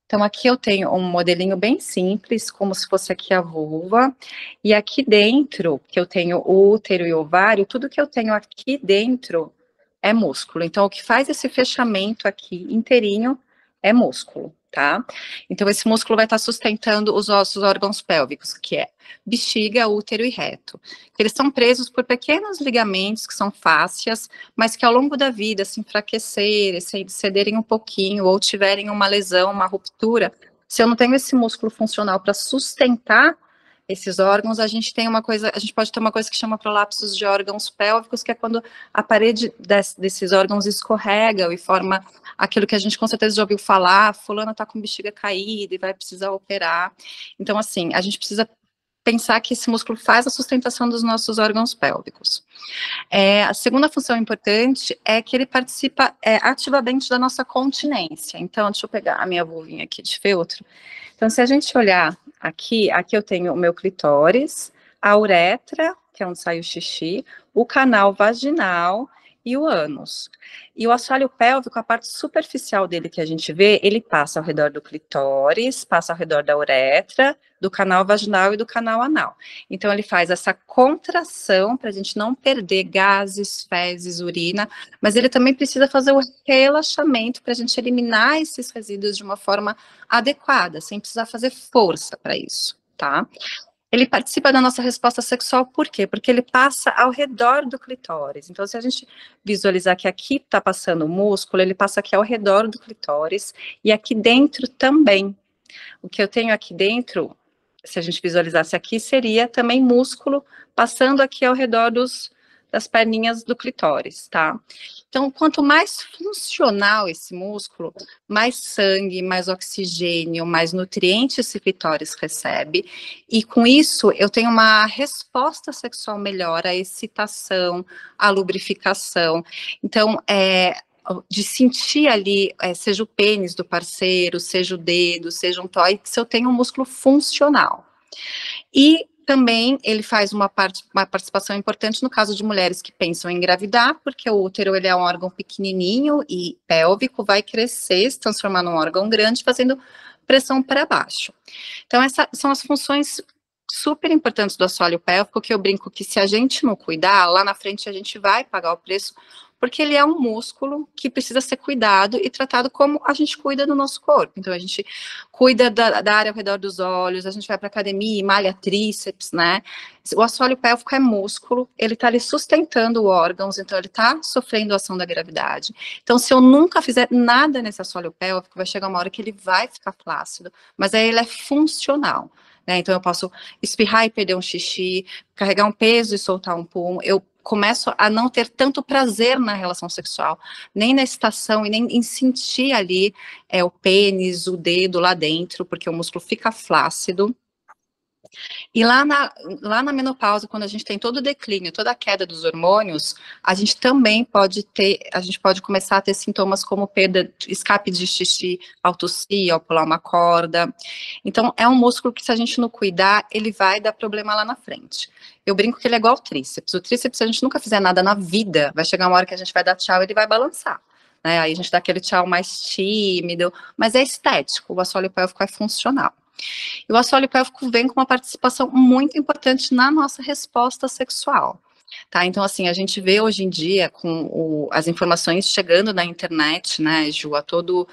B: Então, aqui eu tenho um modelinho bem simples, como se fosse aqui a vulva, e aqui dentro, que eu tenho o útero e o ovário, tudo que eu tenho aqui dentro é músculo. Então, o que faz esse fechamento aqui inteirinho é músculo, tá? Então, esse músculo vai estar sustentando os nossos órgãos pélvicos, que é bexiga, útero e reto. Eles são presos por pequenos ligamentos, que são fáscias, mas que ao longo da vida se enfraquecerem, se cederem um pouquinho, ou tiverem uma lesão, uma ruptura, se eu não tenho esse músculo funcional para sustentar esses órgãos, a gente pode ter uma coisa que chama prolapsos de órgãos pélvicos, que é quando a parede desses órgãos escorrega e forma aquilo que a gente com certeza já ouviu falar, fulana está com bexiga caída e vai precisar operar. Então, assim, a gente precisa pensar que esse músculo faz a sustentação dos nossos órgãos pélvicos. A segunda função importante é que ele participa ativamente da nossa continência. Então, deixa eu pegar a minha vulvinha aqui de feltro. Então, se a gente olhar aqui eu tenho o meu clitóris, a uretra, que é onde sai o xixi, o canal vaginal e o ânus. E o assoalho pélvico, a parte superficial dele que a gente vê, ele passa ao redor do clitóris, passa ao redor da uretra, do canal vaginal e do canal anal. Então, ele faz essa contração para a gente não perder gases, fezes, urina, mas ele também precisa fazer o relaxamento para a gente eliminar esses resíduos de uma forma adequada, sem precisar fazer força para isso, tá? Ele participa da nossa resposta sexual, por quê? Porque ele passa ao redor do clitóris. Então, se a gente visualizar que aqui está passando o músculo, ele passa aqui ao redor do clitóris e aqui dentro também. O que eu tenho aqui dentro, se a gente visualizasse aqui, seria também músculo passando aqui ao redor das perninhas do clitóris, tá? Então, quanto mais funcional esse músculo, mais sangue, mais oxigênio, mais nutrientes esse clitóris recebe, e com isso eu tenho uma resposta sexual melhor, a excitação, a lubrificação. Então, de sentir ali, seja o pênis do parceiro, seja o dedo, seja um toy, se eu tenho um músculo funcional. E também ele faz uma participação importante no caso de mulheres que pensam em engravidar, porque o útero ele é um órgão pequenininho e pélvico, vai crescer, se transformar num órgão grande, fazendo pressão para baixo. Então, essas são as funções super importantes do assoalho pélvico, que eu brinco que se a gente não cuidar, lá na frente a gente vai pagar o preço, porque ele é um músculo que precisa ser cuidado e tratado como a gente cuida do nosso corpo. Então, a gente cuida da área ao redor dos olhos, a gente vai para academia e malha tríceps, né? O assoalho pélvico é músculo, ele está ali sustentando órgãos, então ele está sofrendo a ação da gravidade. Então, se eu nunca fizer nada nesse assoalho pélvico, vai chegar uma hora que ele vai ficar flácido, mas aí ele é funcional. Né? Então, eu posso espirrar e perder um xixi, carregar um peso e soltar um pum. Eu começo a não ter tanto prazer na relação sexual, nem na excitação e nem em sentir ali o pênis, o dedo lá dentro, porque o músculo fica flácido. E lá na menopausa, quando a gente tem todo o declínio, toda a queda dos hormônios, a gente também pode começar a ter sintomas como perda, escape de xixi ao tossir, ao pular uma corda. Então, é um músculo que se a gente não cuidar, ele vai dar problema lá na frente. Eu brinco que ele é igual ao tríceps. O tríceps, se a gente nunca fizer nada na vida, vai chegar uma hora que a gente vai dar tchau e ele vai balançar. Né? Aí a gente dá aquele tchau mais tímido, mas é estético, o assoalho pélvico é funcional. E o assoalho pélvico vem com uma participação muito importante na nossa resposta sexual. Tá, então assim, a gente vê hoje em dia com as informações chegando na internet, né, Ju, a todo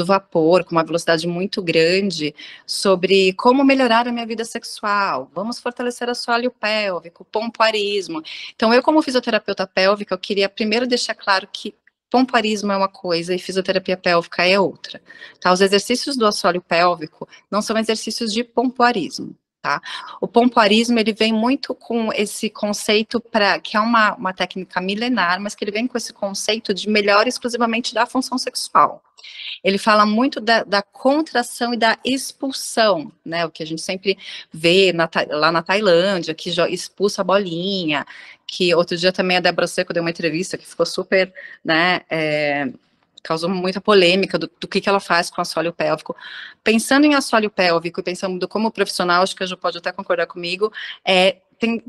B: vapor, com uma velocidade muito grande, sobre como melhorar a minha vida sexual, vamos fortalecer o assoalho pélvico, pompoarismo. Então eu, como fisioterapeuta pélvica, eu queria primeiro deixar claro que pompoarismo é uma coisa e fisioterapia pélvica é outra. Tá? Os exercícios do assoalho pélvico não são exercícios de pompoarismo. Tá? O pompoarismo ele vem muito com esse conceito que é uma técnica milenar, mas que ele vem com esse conceito de melhora exclusivamente da função sexual. Ele fala muito da contração e da expulsão, né? O que a gente sempre vê lá na Tailândia, que expulsa a bolinha, que outro dia também a Débora Seco deu uma entrevista que ficou super, né, causou muita polêmica do que ela faz com o assoalho pélvico. Pensando em assoalho pélvico e pensando como profissional, acho que a Ju pode até concordar comigo,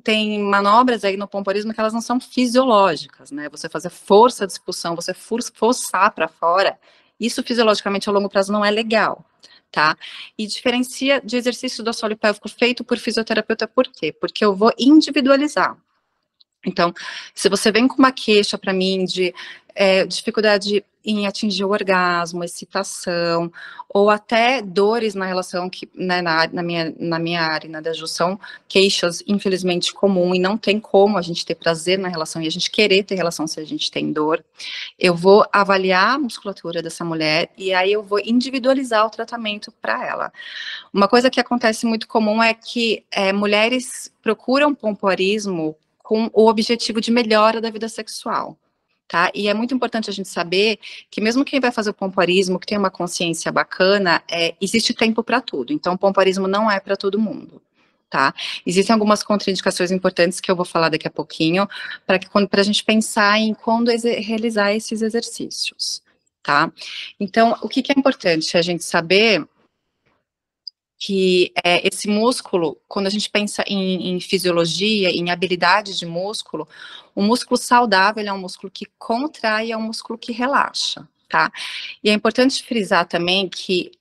B: tem manobras aí no pompoarismo que elas não são fisiológicas, né? Você fazer força de expulsão, você forçar para fora, isso fisiologicamente a longo prazo não é legal, tá? E diferencia de exercício do assoalho pélvico feito por fisioterapeuta, por quê? Porque eu vou individualizar. Então, se você vem com uma queixa para mim de dificuldade em atingir o orgasmo, excitação, ou até dores na relação, que né, na minha área, na da Ju, são queixas, infelizmente, comum, e não tem como a gente ter prazer na relação e a gente querer ter relação se a gente tem dor, eu vou avaliar a musculatura dessa mulher e aí eu vou individualizar o tratamento para ela. Uma coisa que acontece muito comum é que mulheres procuram pompoarismo com o objetivo de melhora da vida sexual, tá? E é muito importante a gente saber que mesmo quem vai fazer o pompoarismo, que tem uma consciência bacana, existe tempo para tudo. Então, o pompoarismo não é para todo mundo, tá? Existem algumas contraindicações importantes que eu vou falar daqui a pouquinho, para a gente pensar em quando realizar esses exercícios, tá? Então, o que é importante a gente saber que esse músculo, quando a gente pensa em fisiologia, em habilidade de músculo, o músculo saudável é um músculo que contrai, é um músculo que relaxa, tá? E é importante frisar também que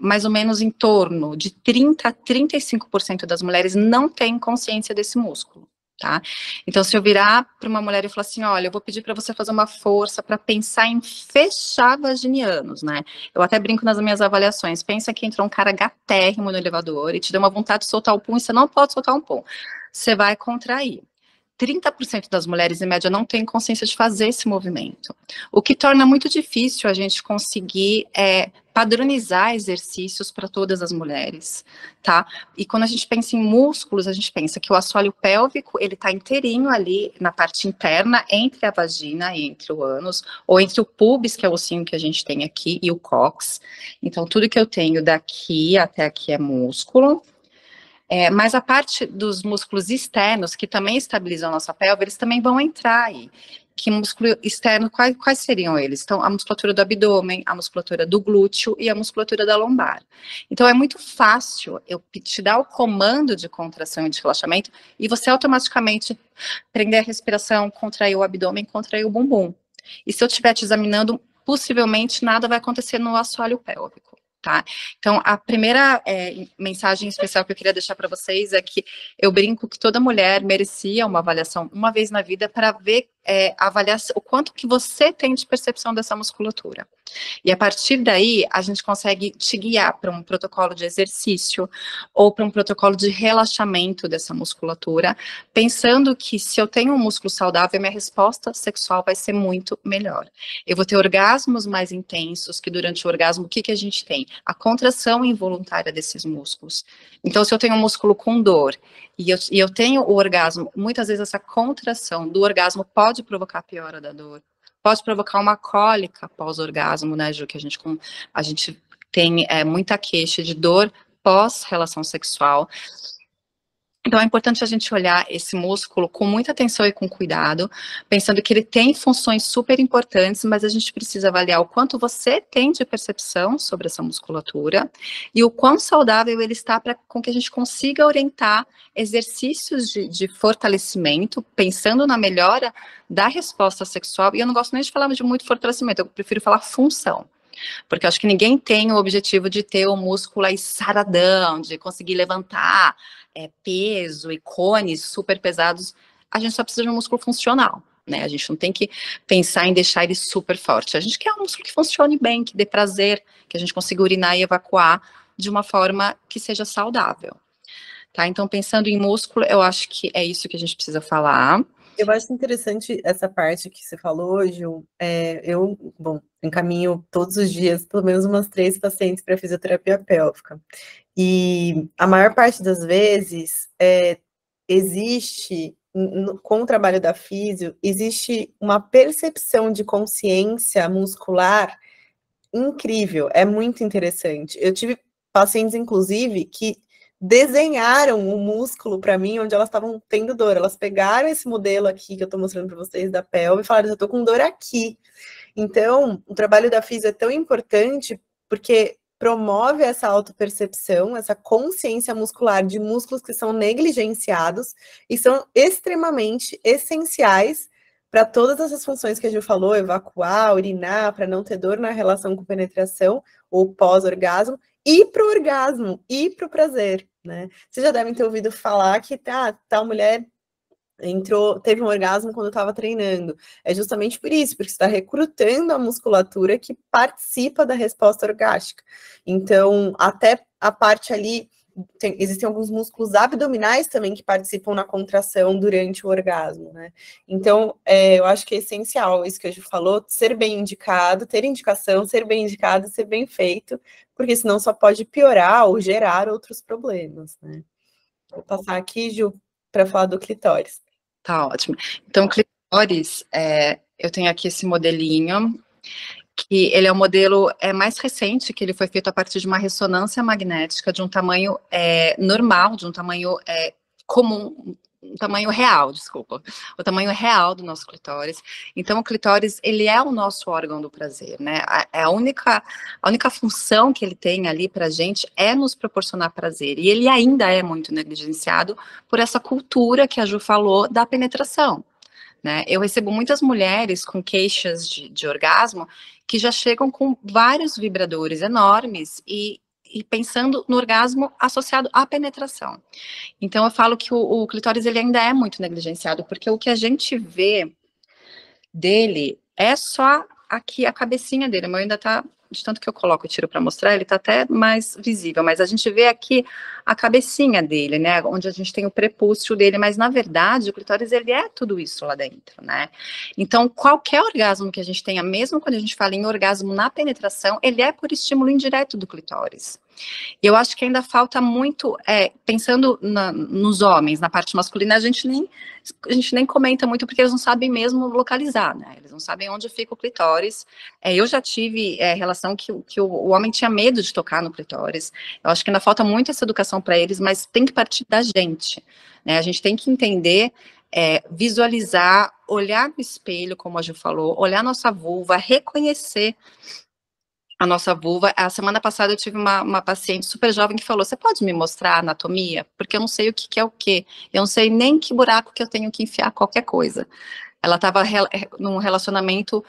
B: mais ou menos em torno de 30 a 35% das mulheres não têm consciência desse músculo. Tá? Então, se eu virar para uma mulher e falar assim, olha, eu vou pedir para você fazer uma força para pensar em fechar vaginianos, né? Eu até brinco nas minhas avaliações, pensa que entrou um cara gatérrimo no elevador e te deu uma vontade de soltar o pum e você não pode soltar um pum. Você vai contrair. 30% das mulheres, em média, não têm consciência de fazer esse movimento, o que torna muito difícil a gente conseguir padronizar exercícios para todas as mulheres, tá? E quando a gente pensa em músculos, a gente pensa que o assoalho pélvico, ele tá inteirinho ali na parte interna, entre a vagina e entre o ânus, ou entre o pubis, que é o ossinho que a gente tem aqui, e o cóccix. Então, tudo que eu tenho daqui até aqui é músculo. Mas a parte dos músculos externos, que também estabilizam a nossa pelve, eles também vão entrar aí. Que músculo externo, quais seriam eles? Então, a musculatura do abdômen, a musculatura do glúteo e a musculatura da lombar. Então, é muito fácil eu te dar o comando de contração e de relaxamento e você automaticamente prender a respiração, contrair o abdômen, contrair o bumbum. E se eu estiver te examinando, possivelmente nada vai acontecer no assoalho pélvico. Tá? Então, a primeira mensagem especial que eu queria deixar para vocês é que eu brinco que toda mulher merecia uma avaliação uma vez na vida para ver, avaliar o quanto que você tem de percepção dessa musculatura. E a partir daí, a gente consegue te guiar para um protocolo de exercício ou para um protocolo de relaxamento dessa musculatura, pensando que se eu tenho um músculo saudável, minha resposta sexual vai ser muito melhor. Eu vou ter orgasmos mais intensos, que durante o orgasmo, o que a gente tem? A contração involuntária desses músculos. Então, se eu tenho um músculo com dor e eu tenho o orgasmo, muitas vezes essa contração do orgasmo pode provocar piora da dor. Pode provocar uma cólica pós-orgasmo, né, Ju, que a gente tem muita queixa de dor pós-relação sexual. Então, é importante a gente olhar esse músculo com muita atenção e com cuidado, pensando que ele tem funções super importantes, mas a gente precisa avaliar o quanto você tem de percepção sobre essa musculatura e o quão saudável ele está para com que a gente consiga orientar exercícios de fortalecimento, pensando na melhora da resposta sexual. E eu não gosto nem de falar de muito fortalecimento, eu prefiro falar função. Porque eu acho que ninguém tem o objetivo de ter o músculo aí saradão, de conseguir levantar peso e cones super pesados. A gente só precisa de um músculo funcional, né? A gente não tem que pensar em deixar ele super forte. A gente quer um músculo que funcione bem, que dê prazer, que a gente consiga urinar e evacuar de uma forma que seja saudável. Tá? Então, pensando em músculo, eu acho que é isso que a gente precisa falar.
A: Eu acho interessante essa parte que você falou, Gil. Eu encaminho todos os dias pelo menos umas 3 pacientes para fisioterapia pélvica. E a maior parte das vezes existe, com o trabalho da físio, existe uma percepção de consciência muscular incrível, é muito interessante. Eu tive pacientes, inclusive, que desenharam o músculo para mim onde elas estavam tendo dor. Elas pegaram esse modelo aqui que eu estou mostrando para vocês da pelve e falaram, eu estou com dor aqui. Então, o trabalho da físio é tão importante porque promove essa autopercepção, essa consciência muscular de músculos que são negligenciados e são extremamente essenciais para todas essas funções que a Gil falou, evacuar, urinar, para não ter dor na relação com penetração ou pós-orgasmo, e para o orgasmo, e para o prazer, né? Vocês já devem ter ouvido falar que tal mulher teve um orgasmo quando estava treinando. É justamente por isso, porque você está recrutando a musculatura que participa da resposta orgástica. Então, até a parte ali, existem alguns músculos abdominais também que participam na contração durante o orgasmo, né? Então, eu acho que é essencial isso que a Ju falou, ser bem indicado, ter indicação, ser bem indicado, ser bem feito, porque senão só pode piorar ou gerar outros problemas, né? Vou passar aqui, Ju, para falar do clitóris.
B: Tá ótimo. Então, clitóris, eu tenho aqui esse modelinho, que ele é o modelo mais recente, que ele foi feito a partir de uma ressonância magnética de um tamanho normal, de um tamanho comum, tamanho real, desculpa, o tamanho real do nosso clitóris. Então, o clitóris, ele é o nosso órgão do prazer, né? A única função que ele tem ali pra gente é nos proporcionar prazer. E ele ainda é muito negligenciado por essa cultura que a Ju falou da penetração, né? Eu recebo muitas mulheres com queixas de orgasmo que já chegam com vários vibradores enormes e pensando no orgasmo associado à penetração. Então eu falo que o clitóris ele ainda é muito negligenciado, porque o que a gente vê dele é só aqui a cabecinha dele. O meu ainda tá, de tanto que eu coloco e tiro para mostrar, ele tá até mais visível, mas a gente vê aqui a cabecinha dele, né, onde a gente tem o prepúcio dele, mas na verdade o clitóris ele é tudo isso lá dentro, né? Então qualquer orgasmo que a gente tenha, mesmo quando a gente fala em orgasmo na penetração, ele é por estímulo indireto do clitóris. Eu acho que ainda falta muito, pensando nos homens, na parte masculina, a gente nem comenta muito, porque eles não sabem mesmo localizar, né? Eles não sabem onde fica o clitóris. Eu já tive relação que o homem tinha medo de tocar no clitóris. Eu acho que ainda falta muito essa educação para eles, mas tem que partir da gente, né? A gente tem que entender, visualizar, olhar no espelho, como a Ju falou, olhar nossa vulva, reconhecer a nossa vulva. A semana passada eu tive uma paciente super jovem que falou: você pode me mostrar a anatomia? Porque eu não sei o que é o quê. Eu não sei nem que buraco que eu tenho que enfiar qualquer coisa. Ela estava num relacionamento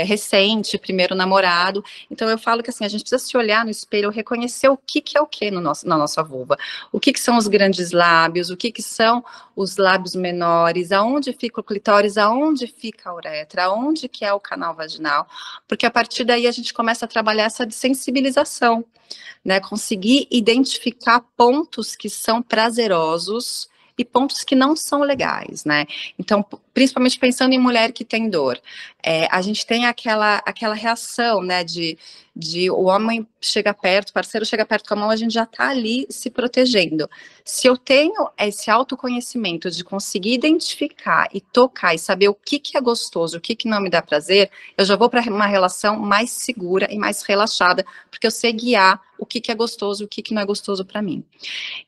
B: recente, primeiro namorado. Então eu falo que assim, a gente precisa se olhar no espelho, reconhecer o que é o que na nossa vulva. O que são os grandes lábios, o que são os lábios menores, aonde fica o clitóris, aonde fica a uretra, aonde que é o canal vaginal, porque a partir daí a gente começa a trabalhar essa sensibilização, né? Conseguir identificar pontos que são prazerosos e pontos que não são legais, né? Então, principalmente pensando em mulher que tem dor, a gente tem aquela reação, né, de o homem chega perto, o parceiro chega perto com a mão, a gente já tá ali se protegendo. Se eu tenho esse autoconhecimento de conseguir identificar e tocar e saber o que é gostoso, o que não me dá prazer, eu já vou para uma relação mais segura e mais relaxada, porque eu sei guiar o que é gostoso, o que não é gostoso para mim.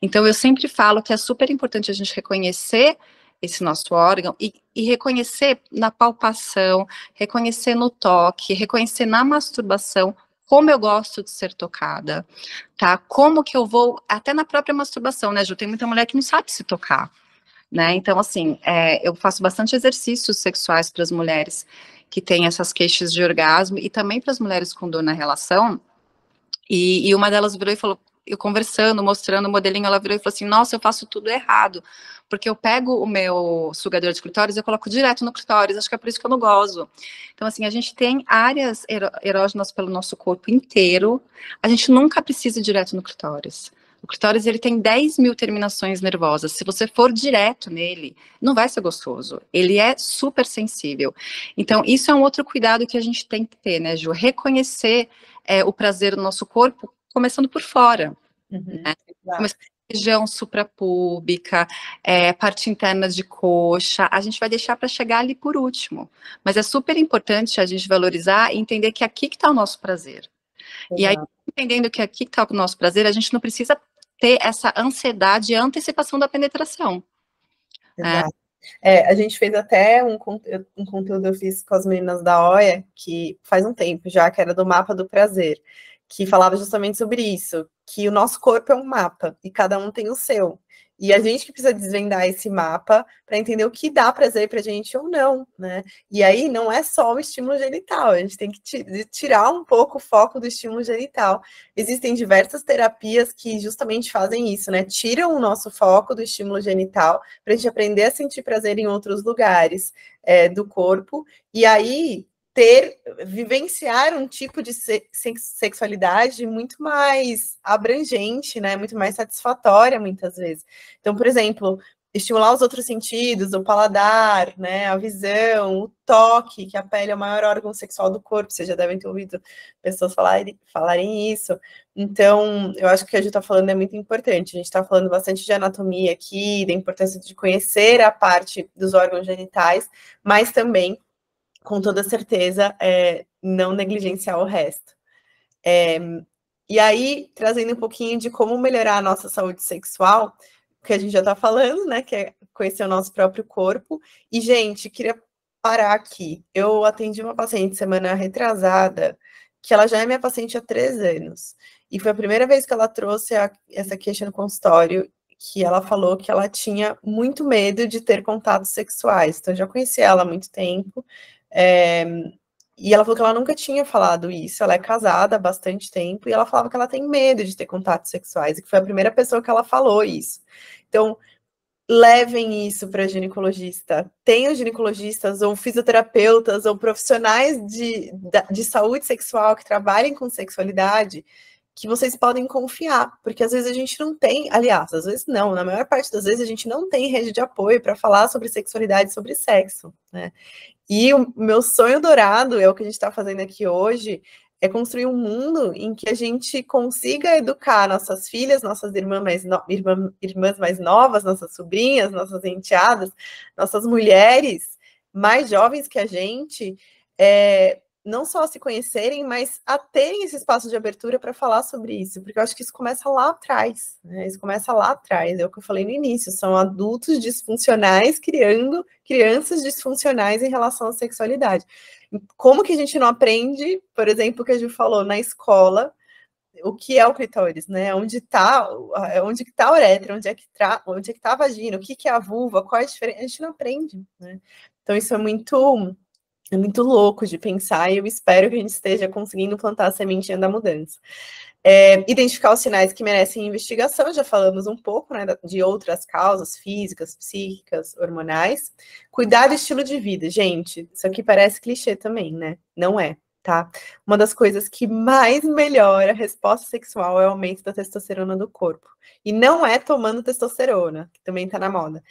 B: Então, eu sempre falo que é super importante a gente reconhecer esse nosso órgão e reconhecer na palpação, reconhecer no toque, reconhecer na masturbação como eu gosto de ser tocada, tá? Como que eu vou, até na própria masturbação, né, Ju? Tem muita mulher que não sabe se tocar, né? Então, assim, eu faço bastante exercícios sexuais para as mulheres que têm essas queixas de orgasmo e também para as mulheres com dor na relação. E uma delas virou e falou, eu conversando, mostrando o modelinho, ela virou e falou assim: nossa, eu faço tudo errado, porque eu pego o meu sugador de clitóris e eu coloco direto no clitóris, acho que é por isso que eu não gozo. Então, assim, a gente tem áreas erógenas pelo nosso corpo inteiro, a gente nunca precisa ir direto no clitóris. O clitóris, ele tem 10 mil terminações nervosas. Se você for direto nele, não vai ser gostoso. Ele é super sensível. Então, isso é um outro cuidado que a gente tem que ter, né, Ju? Reconhecer o prazer do nosso corpo, começando por fora. Né? Começando por região suprapúbica, parte interna de coxa, a gente vai deixar para chegar ali por último. Mas é super importante a gente valorizar e entender que aqui que está o nosso prazer. Exato. E aí, entendendo que aqui que está o nosso prazer, a gente não precisa ter essa ansiedade e antecipação da penetração.
A: Exato. A gente fez até um conteúdo, eu fiz com as meninas da OIA, que faz um tempo já, que era do mapa do prazer, que falava justamente sobre isso, que o nosso corpo é um mapa, e cada um tem o seu. E a gente que precisa desvendar esse mapa para entender o que dá prazer para a gente ou não, né? E aí não é só o estímulo genital, a gente tem que tirar um pouco o foco do estímulo genital. Existem diversas terapias que justamente fazem isso, né? Tiram o nosso foco do estímulo genital para a gente aprender a sentir prazer em outros lugares do corpo, e aí vivenciar um tipo de sexualidade muito mais abrangente, né? Muito mais satisfatória, muitas vezes. Então, por exemplo, estimular os outros sentidos, o paladar, né? A visão, o toque, que a pele é o maior órgão sexual do corpo. Vocês já devem ter ouvido pessoas falarem isso. Então, eu acho que o que a gente está falando é muito importante. A gente está falando bastante de anatomia aqui, da importância de conhecer a parte dos órgãos genitais, mas também, com toda certeza, não negligenciar o resto. E aí, trazendo um pouquinho de como melhorar a nossa saúde sexual, que a gente já tá falando, né? Que é conhecer o nosso próprio corpo. E, gente, queria parar aqui. Eu atendi uma paciente semana retrasada, que ela já é minha paciente há 3 anos. E foi a primeira vez que ela trouxe essa queixa no consultório, que ela falou que ela tinha muito medo de ter contatos sexuais. Então, eu já conheci ela há muito tempo. E ela falou que ela nunca tinha falado isso. Ela é casada há bastante tempo e ela falava que ela tem medo de ter contatos sexuais, e que foi a primeira pessoa que ela falou isso. Então, levem isso para ginecologista. Tenham ginecologistas ou fisioterapeutas ou profissionais de saúde sexual que trabalhem com sexualidade, que vocês podem confiar, porque às vezes a gente não tem, aliás, às vezes não, na maior parte das vezes a gente não tem rede de apoio para falar sobre sexualidade, sobre sexo, né? E o meu sonho dourado, é o que a gente está fazendo aqui hoje, é construir um mundo em que a gente consiga educar nossas filhas, nossas irmãs mais novas, nossas sobrinhas, nossas enteadas, nossas mulheres mais jovens que a gente, não só a se conhecerem, mas a terem esse espaço de abertura para falar sobre isso, porque eu acho que isso começa lá atrás, né? Isso começa lá atrás, é o que eu falei no início, são adultos disfuncionais criando crianças disfuncionais em relação à sexualidade. Como que a gente não aprende, por exemplo, o que a Ju falou, na escola, o que é o clitóris, né? Onde está a uretra, onde é que está a vagina, o que é a vulva, qual é a diferença? A gente não aprende, né? Então isso é muito louco de pensar, e eu espero que a gente esteja conseguindo plantar a sementinha da mudança. Identificar os sinais que merecem investigação, já falamos um pouco, né, de outras causas físicas, psíquicas, hormonais. Cuidar do estilo de vida, gente, isso aqui parece clichê também, né? Não é, tá? Uma das coisas que mais melhora a resposta sexual é o aumento da testosterona do corpo. E não é tomando testosterona, que também tá na moda.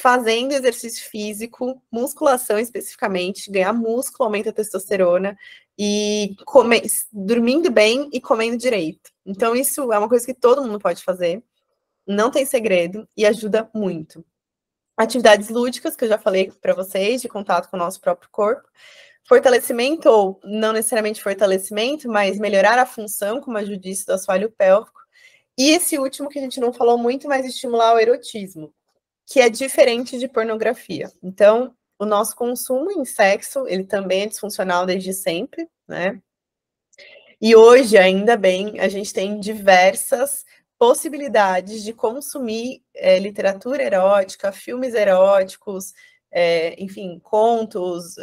A: Fazendo exercício físico, musculação especificamente, ganhar músculo aumenta a testosterona, e dormindo bem e comendo direito. Então, isso é uma coisa que todo mundo pode fazer, não tem segredo e ajuda muito. Atividades lúdicas, que eu já falei para vocês, de contato com o nosso próprio corpo. Fortalecimento, ou não necessariamente fortalecimento, mas melhorar a função, como a Ju disse, do assoalho pélvico. E esse último que a gente não falou muito, mas estimular o erotismo, que é diferente de pornografia. Então, o nosso consumo em sexo, ele também é disfuncional desde sempre, né? E hoje, ainda bem, a gente tem diversas possibilidades de consumir literatura erótica, filmes eróticos, enfim, contos,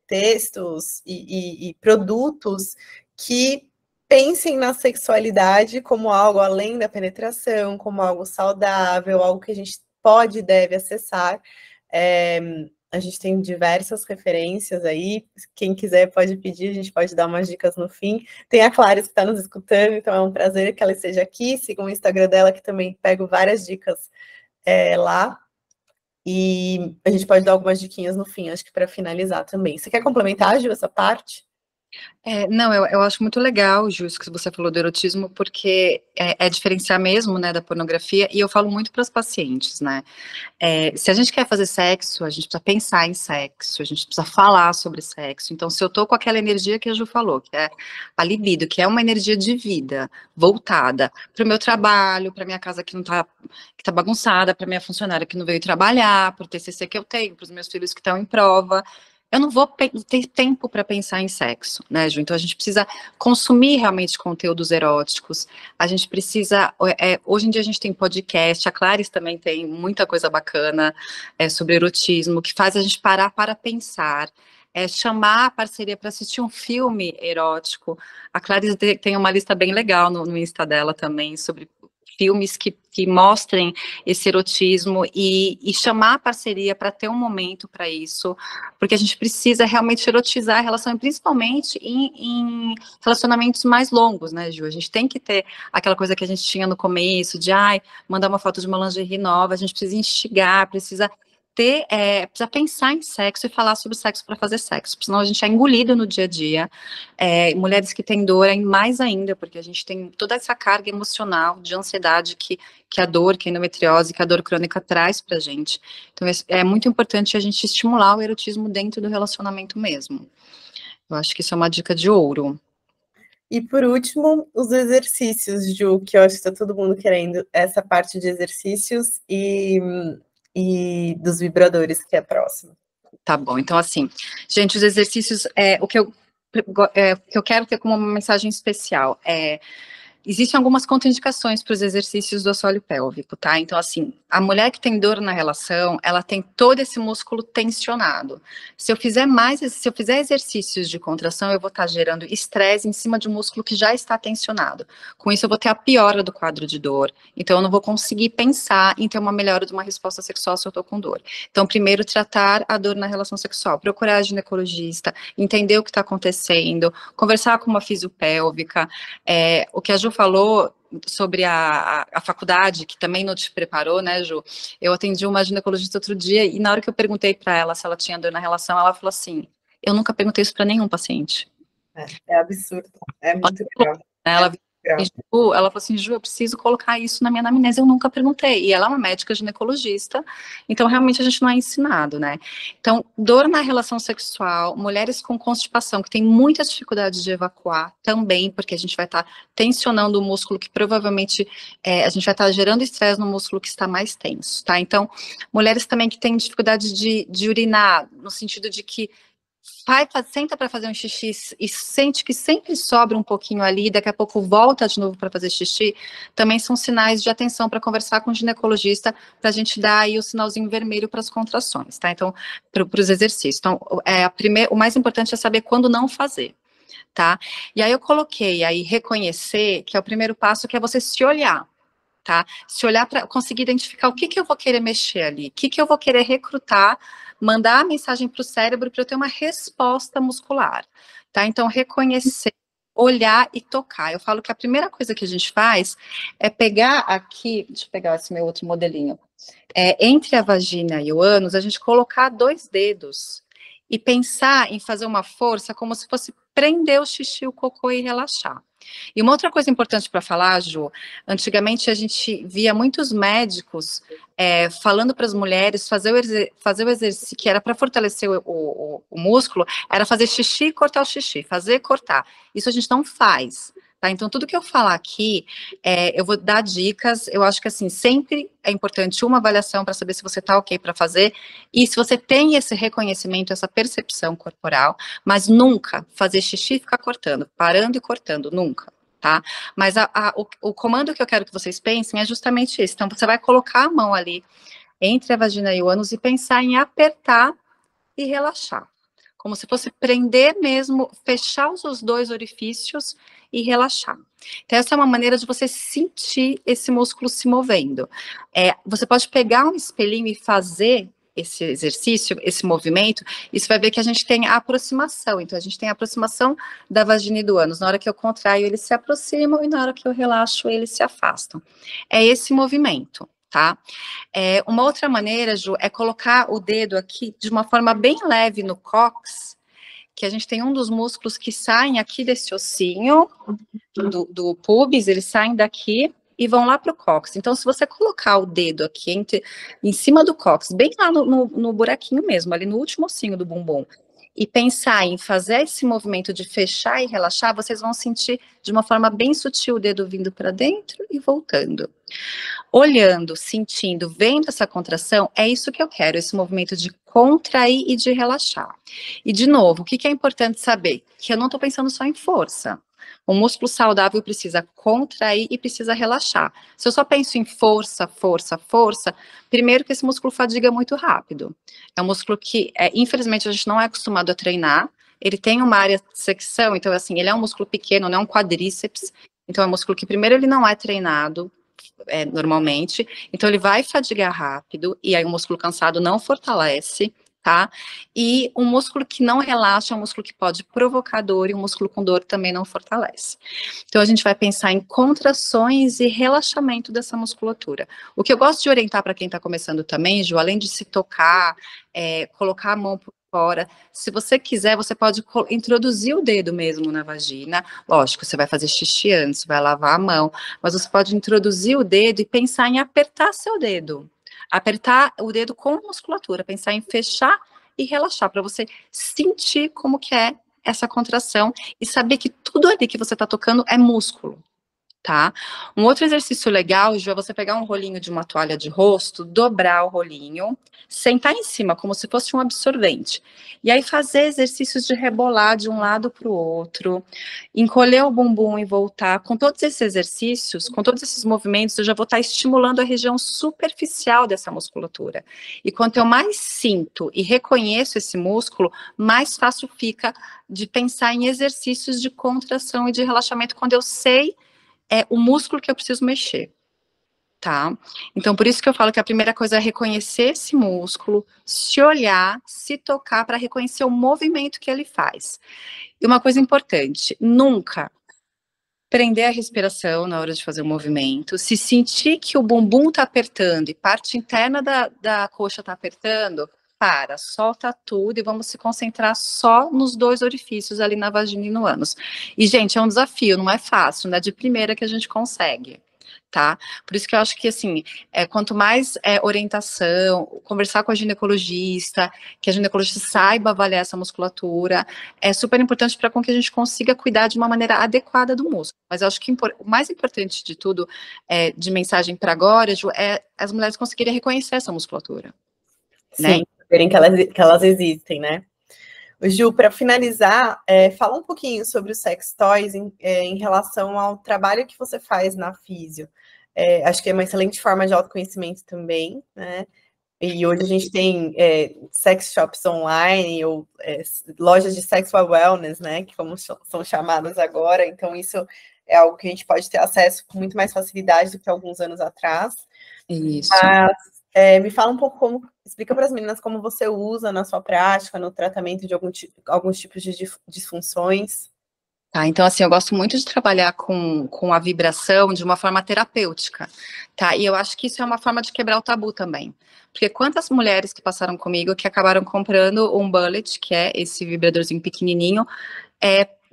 A: textos e produtos que pensem na sexualidade como algo além da penetração, como algo saudável, algo que a gente pode e deve acessar. A gente tem diversas referências aí, quem quiser pode pedir, a gente pode dar umas dicas no fim. Tem a Clarice que está nos escutando, então é um prazer que ela esteja aqui. Sigam o Instagram dela, que também pego várias dicas lá. E a gente pode dar algumas diquinhas no fim, acho que para finalizar também. Você quer complementar, Ju, essa parte?
B: Não, eu acho muito legal, Ju, isso que você falou do erotismo, porque é diferenciar mesmo, né, da pornografia, e eu falo muito para as pacientes, né, se a gente quer fazer sexo, a gente precisa pensar em sexo, a gente precisa falar sobre sexo. Então, se eu tô com aquela energia que a Ju falou, que é a libido, que é uma energia de vida, voltada para o meu trabalho, para minha casa que tá bagunçada, para minha funcionária que não veio trabalhar, para o TCC que eu tenho, para os meus filhos que estão em prova, eu não vou ter tempo para pensar em sexo, né, Ju? Então a gente precisa consumir realmente conteúdos eróticos, a gente precisa, hoje em dia a gente tem podcast, a Clarice também tem muita coisa bacana sobre erotismo, que faz a gente parar para pensar, chamar a parceria para assistir um filme erótico. A Clarice tem uma lista bem legal no Insta dela também, sobre filmes que mostrem esse erotismo e chamar a parceria para ter um momento para isso, porque a gente precisa realmente erotizar a relação, principalmente em relacionamentos mais longos, né, Ju? A gente tem que ter aquela coisa que a gente tinha no começo, de mandar uma foto de uma lingerie nova, a gente precisa instigar, precisa precisa pensar em sexo e falar sobre sexo para fazer sexo, porque senão a gente é engolido no dia a dia. Mulheres que têm dor, mais ainda, porque a gente tem toda essa carga emocional de ansiedade que a dor, que a endometriose, que a dor crônica traz pra gente. Então é muito importante a gente estimular o erotismo dentro do relacionamento mesmo. Eu acho que isso é uma dica de ouro.
A: E por último, os exercícios, Ju, que eu acho que está todo mundo querendo essa parte de exercícios e dos vibradores, que é a próxima.
B: Tá bom, então assim, gente, os exercícios, o que eu quero ter como uma mensagem especial existem algumas contraindicações para os exercícios do assoalho pélvico, tá? Então, assim, a mulher que tem dor na relação, ela tem todo esse músculo tensionado. Se eu fizer exercícios de contração, eu vou estar gerando estresse em cima de um músculo que já está tensionado. Com isso, eu vou ter a piora do quadro de dor. Então, eu não vou conseguir pensar em ter uma melhora de uma resposta sexual se eu estou com dor. Então, primeiro, tratar a dor na relação sexual, procurar a ginecologista, entender o que está acontecendo, conversar com uma fisiopélvica, o que a Ju falou sobre a faculdade, que também não te preparou, né, Ju? Eu atendi uma ginecologista outro dia e na hora que eu perguntei para ela se ela tinha dor na relação, ela falou assim, eu nunca perguntei isso para nenhum paciente.
A: É absurdo, é muito grave.
B: Ela falou assim, Ju, eu preciso colocar isso na minha anamnese, eu nunca perguntei. E ela é uma médica ginecologista, então realmente a gente não é ensinado, né? Então, dor na relação sexual, mulheres com constipação, que tem muita dificuldade de evacuar também, porque a gente vai estar tensionando o músculo que provavelmente, a gente vai estar gerando estresse no músculo que está mais tenso, tá? Então, mulheres também que têm dificuldade de urinar, no sentido de que senta para fazer um xixi e sente que sempre sobra um pouquinho ali, daqui a pouco volta de novo para fazer xixi, também são sinais de atenção para conversar com o ginecologista, para a gente dar aí o sinalzinho vermelho para as contrações, tá? Então, para os exercícios. Então, o mais importante é saber quando não fazer, tá? E aí eu coloquei aí reconhecer, que é o primeiro passo, que é você se olhar. Tá? Se olhar para conseguir identificar o que eu vou querer mexer ali, o que eu vou querer recrutar, mandar a mensagem para o cérebro para eu ter uma resposta muscular, tá? Então, reconhecer, olhar e tocar. Eu falo que a primeira coisa que a gente faz é pegar aqui, deixa eu pegar esse meu outro modelinho, entre a vagina e o ânus, a gente colocar 2 dedos e pensar em fazer uma força como se fosse prender o xixi, o cocô e relaxar. E uma outra coisa importante para falar, Ju, antigamente a gente via muitos médicos falando para as mulheres fazer o exercício, que era para fortalecer o músculo, era fazer xixi e cortar o xixi, fazer e cortar. Isso a gente não faz. Tá? Então, tudo que eu falar aqui, eu vou dar dicas, eu acho que assim, sempre é importante uma avaliação para saber se você está ok para fazer, e se você tem esse reconhecimento, essa percepção corporal, mas nunca fazer xixi e ficar cortando, parando e cortando, nunca, tá? Mas o comando que eu quero que vocês pensem é justamente esse, então você vai colocar a mão ali, entre a vagina e o ânus, e pensar em apertar e relaxar. Como se fosse prender mesmo, fechar os 2 orifícios e relaxar. Então, essa é uma maneira de você sentir esse músculo se movendo. Você pode pegar um espelhinho e fazer esse exercício, esse movimento, e você vai ver que a gente tem a aproximação. Então, a gente tem a aproximação da vagina e do ânus. Na hora que eu contraio, eles se aproximam, e na hora que eu relaxo, eles se afastam. É esse movimento, tá? Uma outra maneira, Ju, é colocar o dedo aqui de uma forma bem leve no cóccix, que a gente tem um dos músculos que saem aqui desse ossinho, do pubis, eles saem daqui e vão lá para o cóccix. Então, se você colocar o dedo aqui em cima do cóccix, bem lá no buraquinho mesmo, ali no último ossinho do bumbum, e pensar em fazer esse movimento de fechar e relaxar, vocês vão sentir de uma forma bem sutil o dedo vindo para dentro e voltando. Olhando, sentindo, vendo essa contração, é isso que eu quero, esse movimento de contrair e de relaxar. E, de novo, o que é importante saber? Que eu não estou pensando só em força. O músculo saudável precisa contrair e precisa relaxar. Se eu só penso em força, força, força, primeiro que esse músculo fadiga muito rápido. É um músculo que, infelizmente, a gente não é acostumado a treinar. Ele tem uma área de secção, então, assim, ele é um músculo pequeno, não é um quadríceps. Então, é um músculo que, primeiro, ele não é treinado, normalmente, então ele vai fadigar rápido, e aí o músculo cansado não fortalece, tá? E um músculo que não relaxa é um músculo que pode provocar dor, e um músculo com dor também não fortalece. Então a gente vai pensar em contrações e relaxamento dessa musculatura. O que eu gosto de orientar para quem está começando também, Ju, além de se tocar, colocar a mão por fora, se você quiser, você pode introduzir o dedo mesmo na vagina. Lógico, você vai fazer xixi antes, vai lavar a mão, mas você pode introduzir o dedo e pensar em apertar seu dedo. Apertar o dedo com musculatura, pensar em fechar e relaxar, para você sentir como que é essa contração e saber que tudo ali que você está tocando é músculo. Tá? Um outro exercício legal, Ju, é você pegar um rolinho de uma toalha de rosto, dobrar o rolinho, sentar em cima como se fosse um absorvente. E aí fazer exercícios de rebolar de um lado para o outro, encolher o bumbum e voltar. Com todos esses exercícios, com todos esses movimentos, eu já vou estar estimulando a região superficial dessa musculatura. E quanto eu mais sinto e reconheço esse músculo, mais fácil fica de pensar em exercícios de contração e de relaxamento quando eu sei o músculo que eu preciso mexer, tá? Então, por isso que eu falo que a primeira coisa é reconhecer esse músculo, se olhar, se tocar para reconhecer o movimento que ele faz. E uma coisa importante, nunca prender a respiração na hora de fazer o movimento, se sentir que o bumbum tá apertando e parte interna da coxa tá apertando, solta tudo e vamos se concentrar só nos 2 orifícios ali na vagina e no ânus. E, gente, é um desafio, não é fácil, não é de primeira que a gente consegue, tá? Por isso que eu acho que, assim, quanto mais orientação, conversar com a ginecologista, que a ginecologista saiba avaliar essa musculatura, é super importante para que a gente consiga cuidar de uma maneira adequada do músculo. Mas eu acho que o mais importante de tudo, de mensagem para agora, Ju, é as mulheres conseguirem reconhecer essa musculatura.
A: Sim,
B: Né?
A: verem que elas existem, né? Ju, para finalizar, fala um pouquinho sobre os sex toys em relação ao trabalho que você faz na Físio. Acho que é uma excelente forma de autoconhecimento também, né? E hoje a gente tem sex shops online ou lojas de sexual wellness, né? Que como são chamadas agora. Então, isso é algo que a gente pode ter acesso com muito mais facilidade do que alguns anos atrás.
B: Isso.
A: Mas me fala um pouco explica para as meninas como você usa na sua prática, no tratamento de alguns tipos de disfunções.
B: Tá, então, assim, eu gosto muito de trabalhar com a vibração de uma forma terapêutica, tá? E eu acho que isso é uma forma de quebrar o tabu também. Porque quantas mulheres que passaram comigo que acabaram comprando um Bullet, que é esse vibradorzinho pequenininho,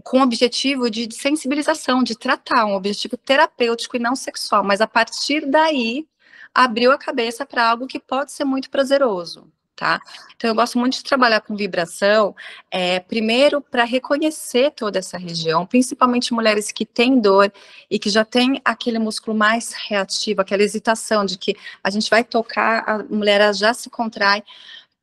B: com o objetivo de sensibilização, de tratar, um objetivo terapêutico e não sexual, mas a partir daí abriu a cabeça para algo que pode ser muito prazeroso, tá? Então eu gosto muito de trabalhar com vibração, primeiro para reconhecer toda essa região, principalmente mulheres que têm dor e que já têm aquele músculo mais reativo, aquela hesitação de que a gente vai tocar, a mulher já se contrai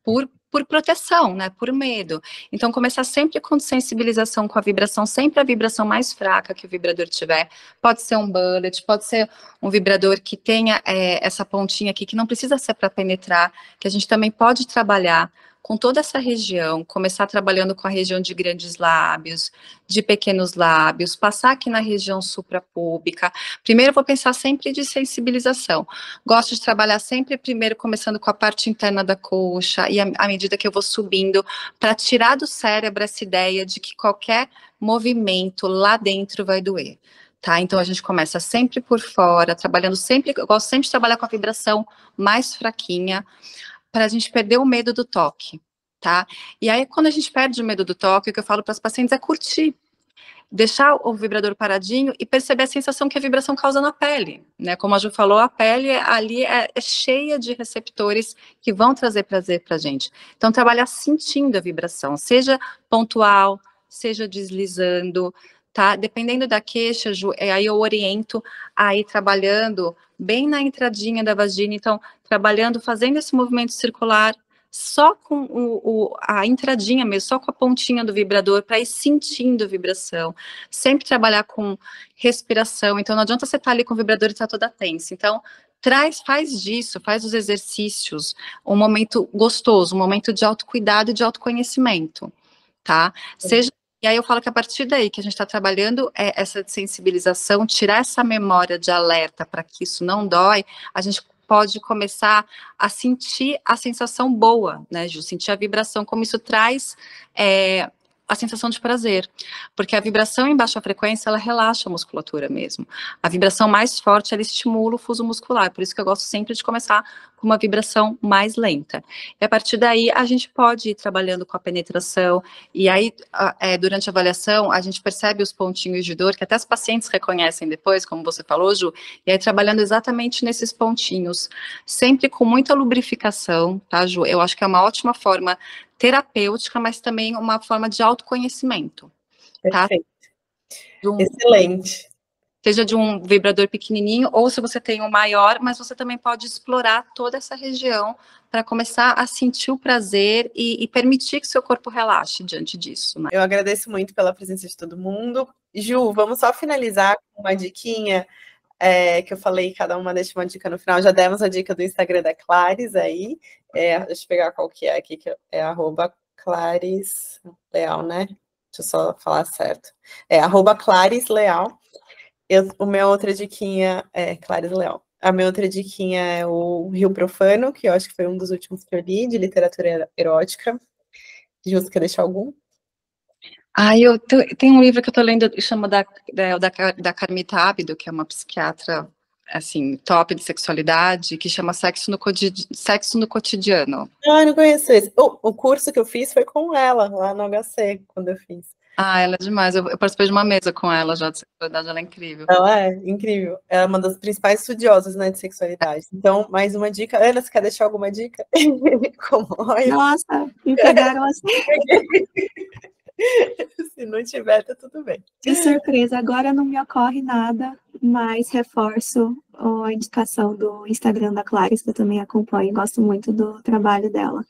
B: por proteção, né, por medo. Então, começar sempre com sensibilização com a vibração, sempre a vibração mais fraca que o vibrador tiver. Pode ser um bullet, pode ser um vibrador que tenha essa pontinha aqui, que não precisa ser para penetrar, que a gente também pode trabalhar com toda essa região, começar trabalhando com a região de grandes lábios, de pequenos lábios, passar aqui na região suprapúbica. Primeiro eu vou pensar sempre de sensibilização. Gosto de trabalhar sempre primeiro começando com a parte interna da coxa e à medida que eu vou subindo, para tirar do cérebro essa ideia de que qualquer movimento lá dentro vai doer. Tá, então a gente começa sempre por fora, trabalhando sempre, eu gosto sempre de trabalhar com a vibração mais fraquinha, para a gente perder o medo do toque, tá? E aí, quando a gente perde o medo do toque, o que eu falo para as pacientes é curtir, deixar o vibrador paradinho e perceber a sensação que a vibração causa na pele, né? Como a Ju falou, a pele ali é cheia de receptores que vão trazer prazer para a gente. Então, trabalhar sentindo a vibração, seja pontual, seja deslizando, tá? Dependendo da queixa, Ju, aí eu oriento a ir trabalhando bem na entradinha da vagina, então, trabalhando, fazendo esse movimento circular, só com a entradinha mesmo, só com a pontinha do vibrador, para ir sentindo a vibração. Sempre trabalhar com respiração, então não adianta você estar ali com o vibrador e estar toda tensa. Então, faz disso, faz os exercícios, um momento gostoso, um momento de autocuidado e de autoconhecimento, tá? E aí eu falo que a partir daí que a gente está trabalhando essa sensibilização, tirar essa memória de alerta para que isso não dói, a gente pode começar a sentir a sensação boa, né, Ju? Sentir a vibração, como isso traz a sensação de prazer. Porque a vibração em baixa frequência, ela relaxa a musculatura mesmo. A vibração mais forte, ela estimula o fuso muscular. Por isso que eu gosto sempre de começar com uma vibração mais lenta. E a partir daí, a gente pode ir trabalhando com a penetração, e aí, durante a avaliação, a gente percebe os pontinhos de dor, que até as pacientes reconhecem depois, como você falou, Ju, e aí trabalhando exatamente nesses pontinhos, sempre com muita lubrificação, tá, Ju? Eu acho que é uma ótima forma terapêutica, mas também uma forma de autoconhecimento, tá?
A: Perfeito. Excelente.
B: Seja de um vibrador pequenininho, ou se você tem um maior, mas você também pode explorar toda essa região para começar a sentir o prazer e permitir que seu corpo relaxe diante disso, né?
A: Eu agradeço muito pela presença de todo mundo. Ju, vamos só finalizar com uma diquinha, que eu falei, cada uma deixa uma dica no final. Já demos a dica do Instagram da Claris aí. Deixa eu pegar qual que é aqui, que é @ClarisLeal, né? Deixa eu só falar certo. @ClarisLeal. A minha outra diquinha é Claris Leal. A minha outra diquinha é o Rio Profano, que eu acho que foi um dos últimos que eu li, de literatura erótica. Justo, quer deixar algum?
B: Eu tenho um livro que eu tô lendo, chama da Carmita Ábido, que é uma psiquiatra, assim, top de sexualidade, que chama Sexo no Cotidiano.
A: Não conheço esse. O curso que eu fiz foi com ela, lá no HC, quando eu fiz.
B: Ela é demais. Eu participei de uma mesa com ela já de sexualidade, ela é incrível.
A: Ela é incrível. Ela é uma das principais estudiosas, né, de sexualidade. Então, mais uma dica. Ana, você quer deixar alguma dica?
C: Nossa, me pegaram assim.
A: Se não tiver, tá tudo bem.
C: De surpresa, agora não me ocorre nada, mas reforço a indicação do Instagram da Claris, que eu também acompanho e gosto muito do trabalho dela.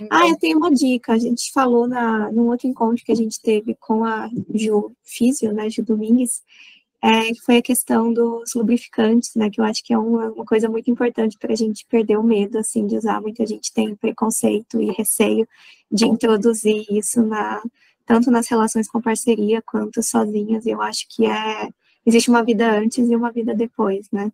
C: Então... eu tenho uma dica. A gente falou num outro encontro que a gente teve com a Ju Físio, né, Ju Domingues, que foi a questão dos lubrificantes, né, que eu acho que é uma coisa muito importante para a gente perder o medo, assim, de usar. Muita gente tem preconceito e receio de introduzir isso tanto nas relações com parceria quanto sozinhas. Eu acho que existe uma vida antes e uma vida depois, né?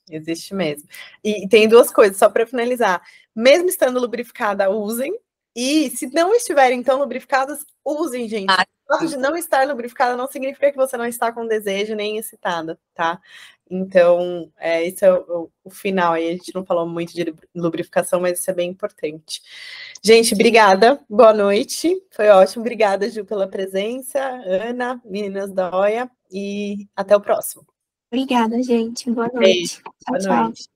A: Existe mesmo. E tem duas coisas, só para finalizar. Mesmo estando lubrificada, usem. E se não estiverem tão lubrificadas, usem, gente. O fato de não estar lubrificada não significa que você não está com desejo nem excitada, tá? Então, esse é o final aí. A gente não falou muito de lubrificação, mas isso é bem importante. Gente, obrigada. Boa noite. Foi ótimo. Obrigada, Ju, pela presença. Ana, meninas da OIA. E até o próximo.
C: Obrigada, gente. Boa noite.
A: Beijo. Boa noite.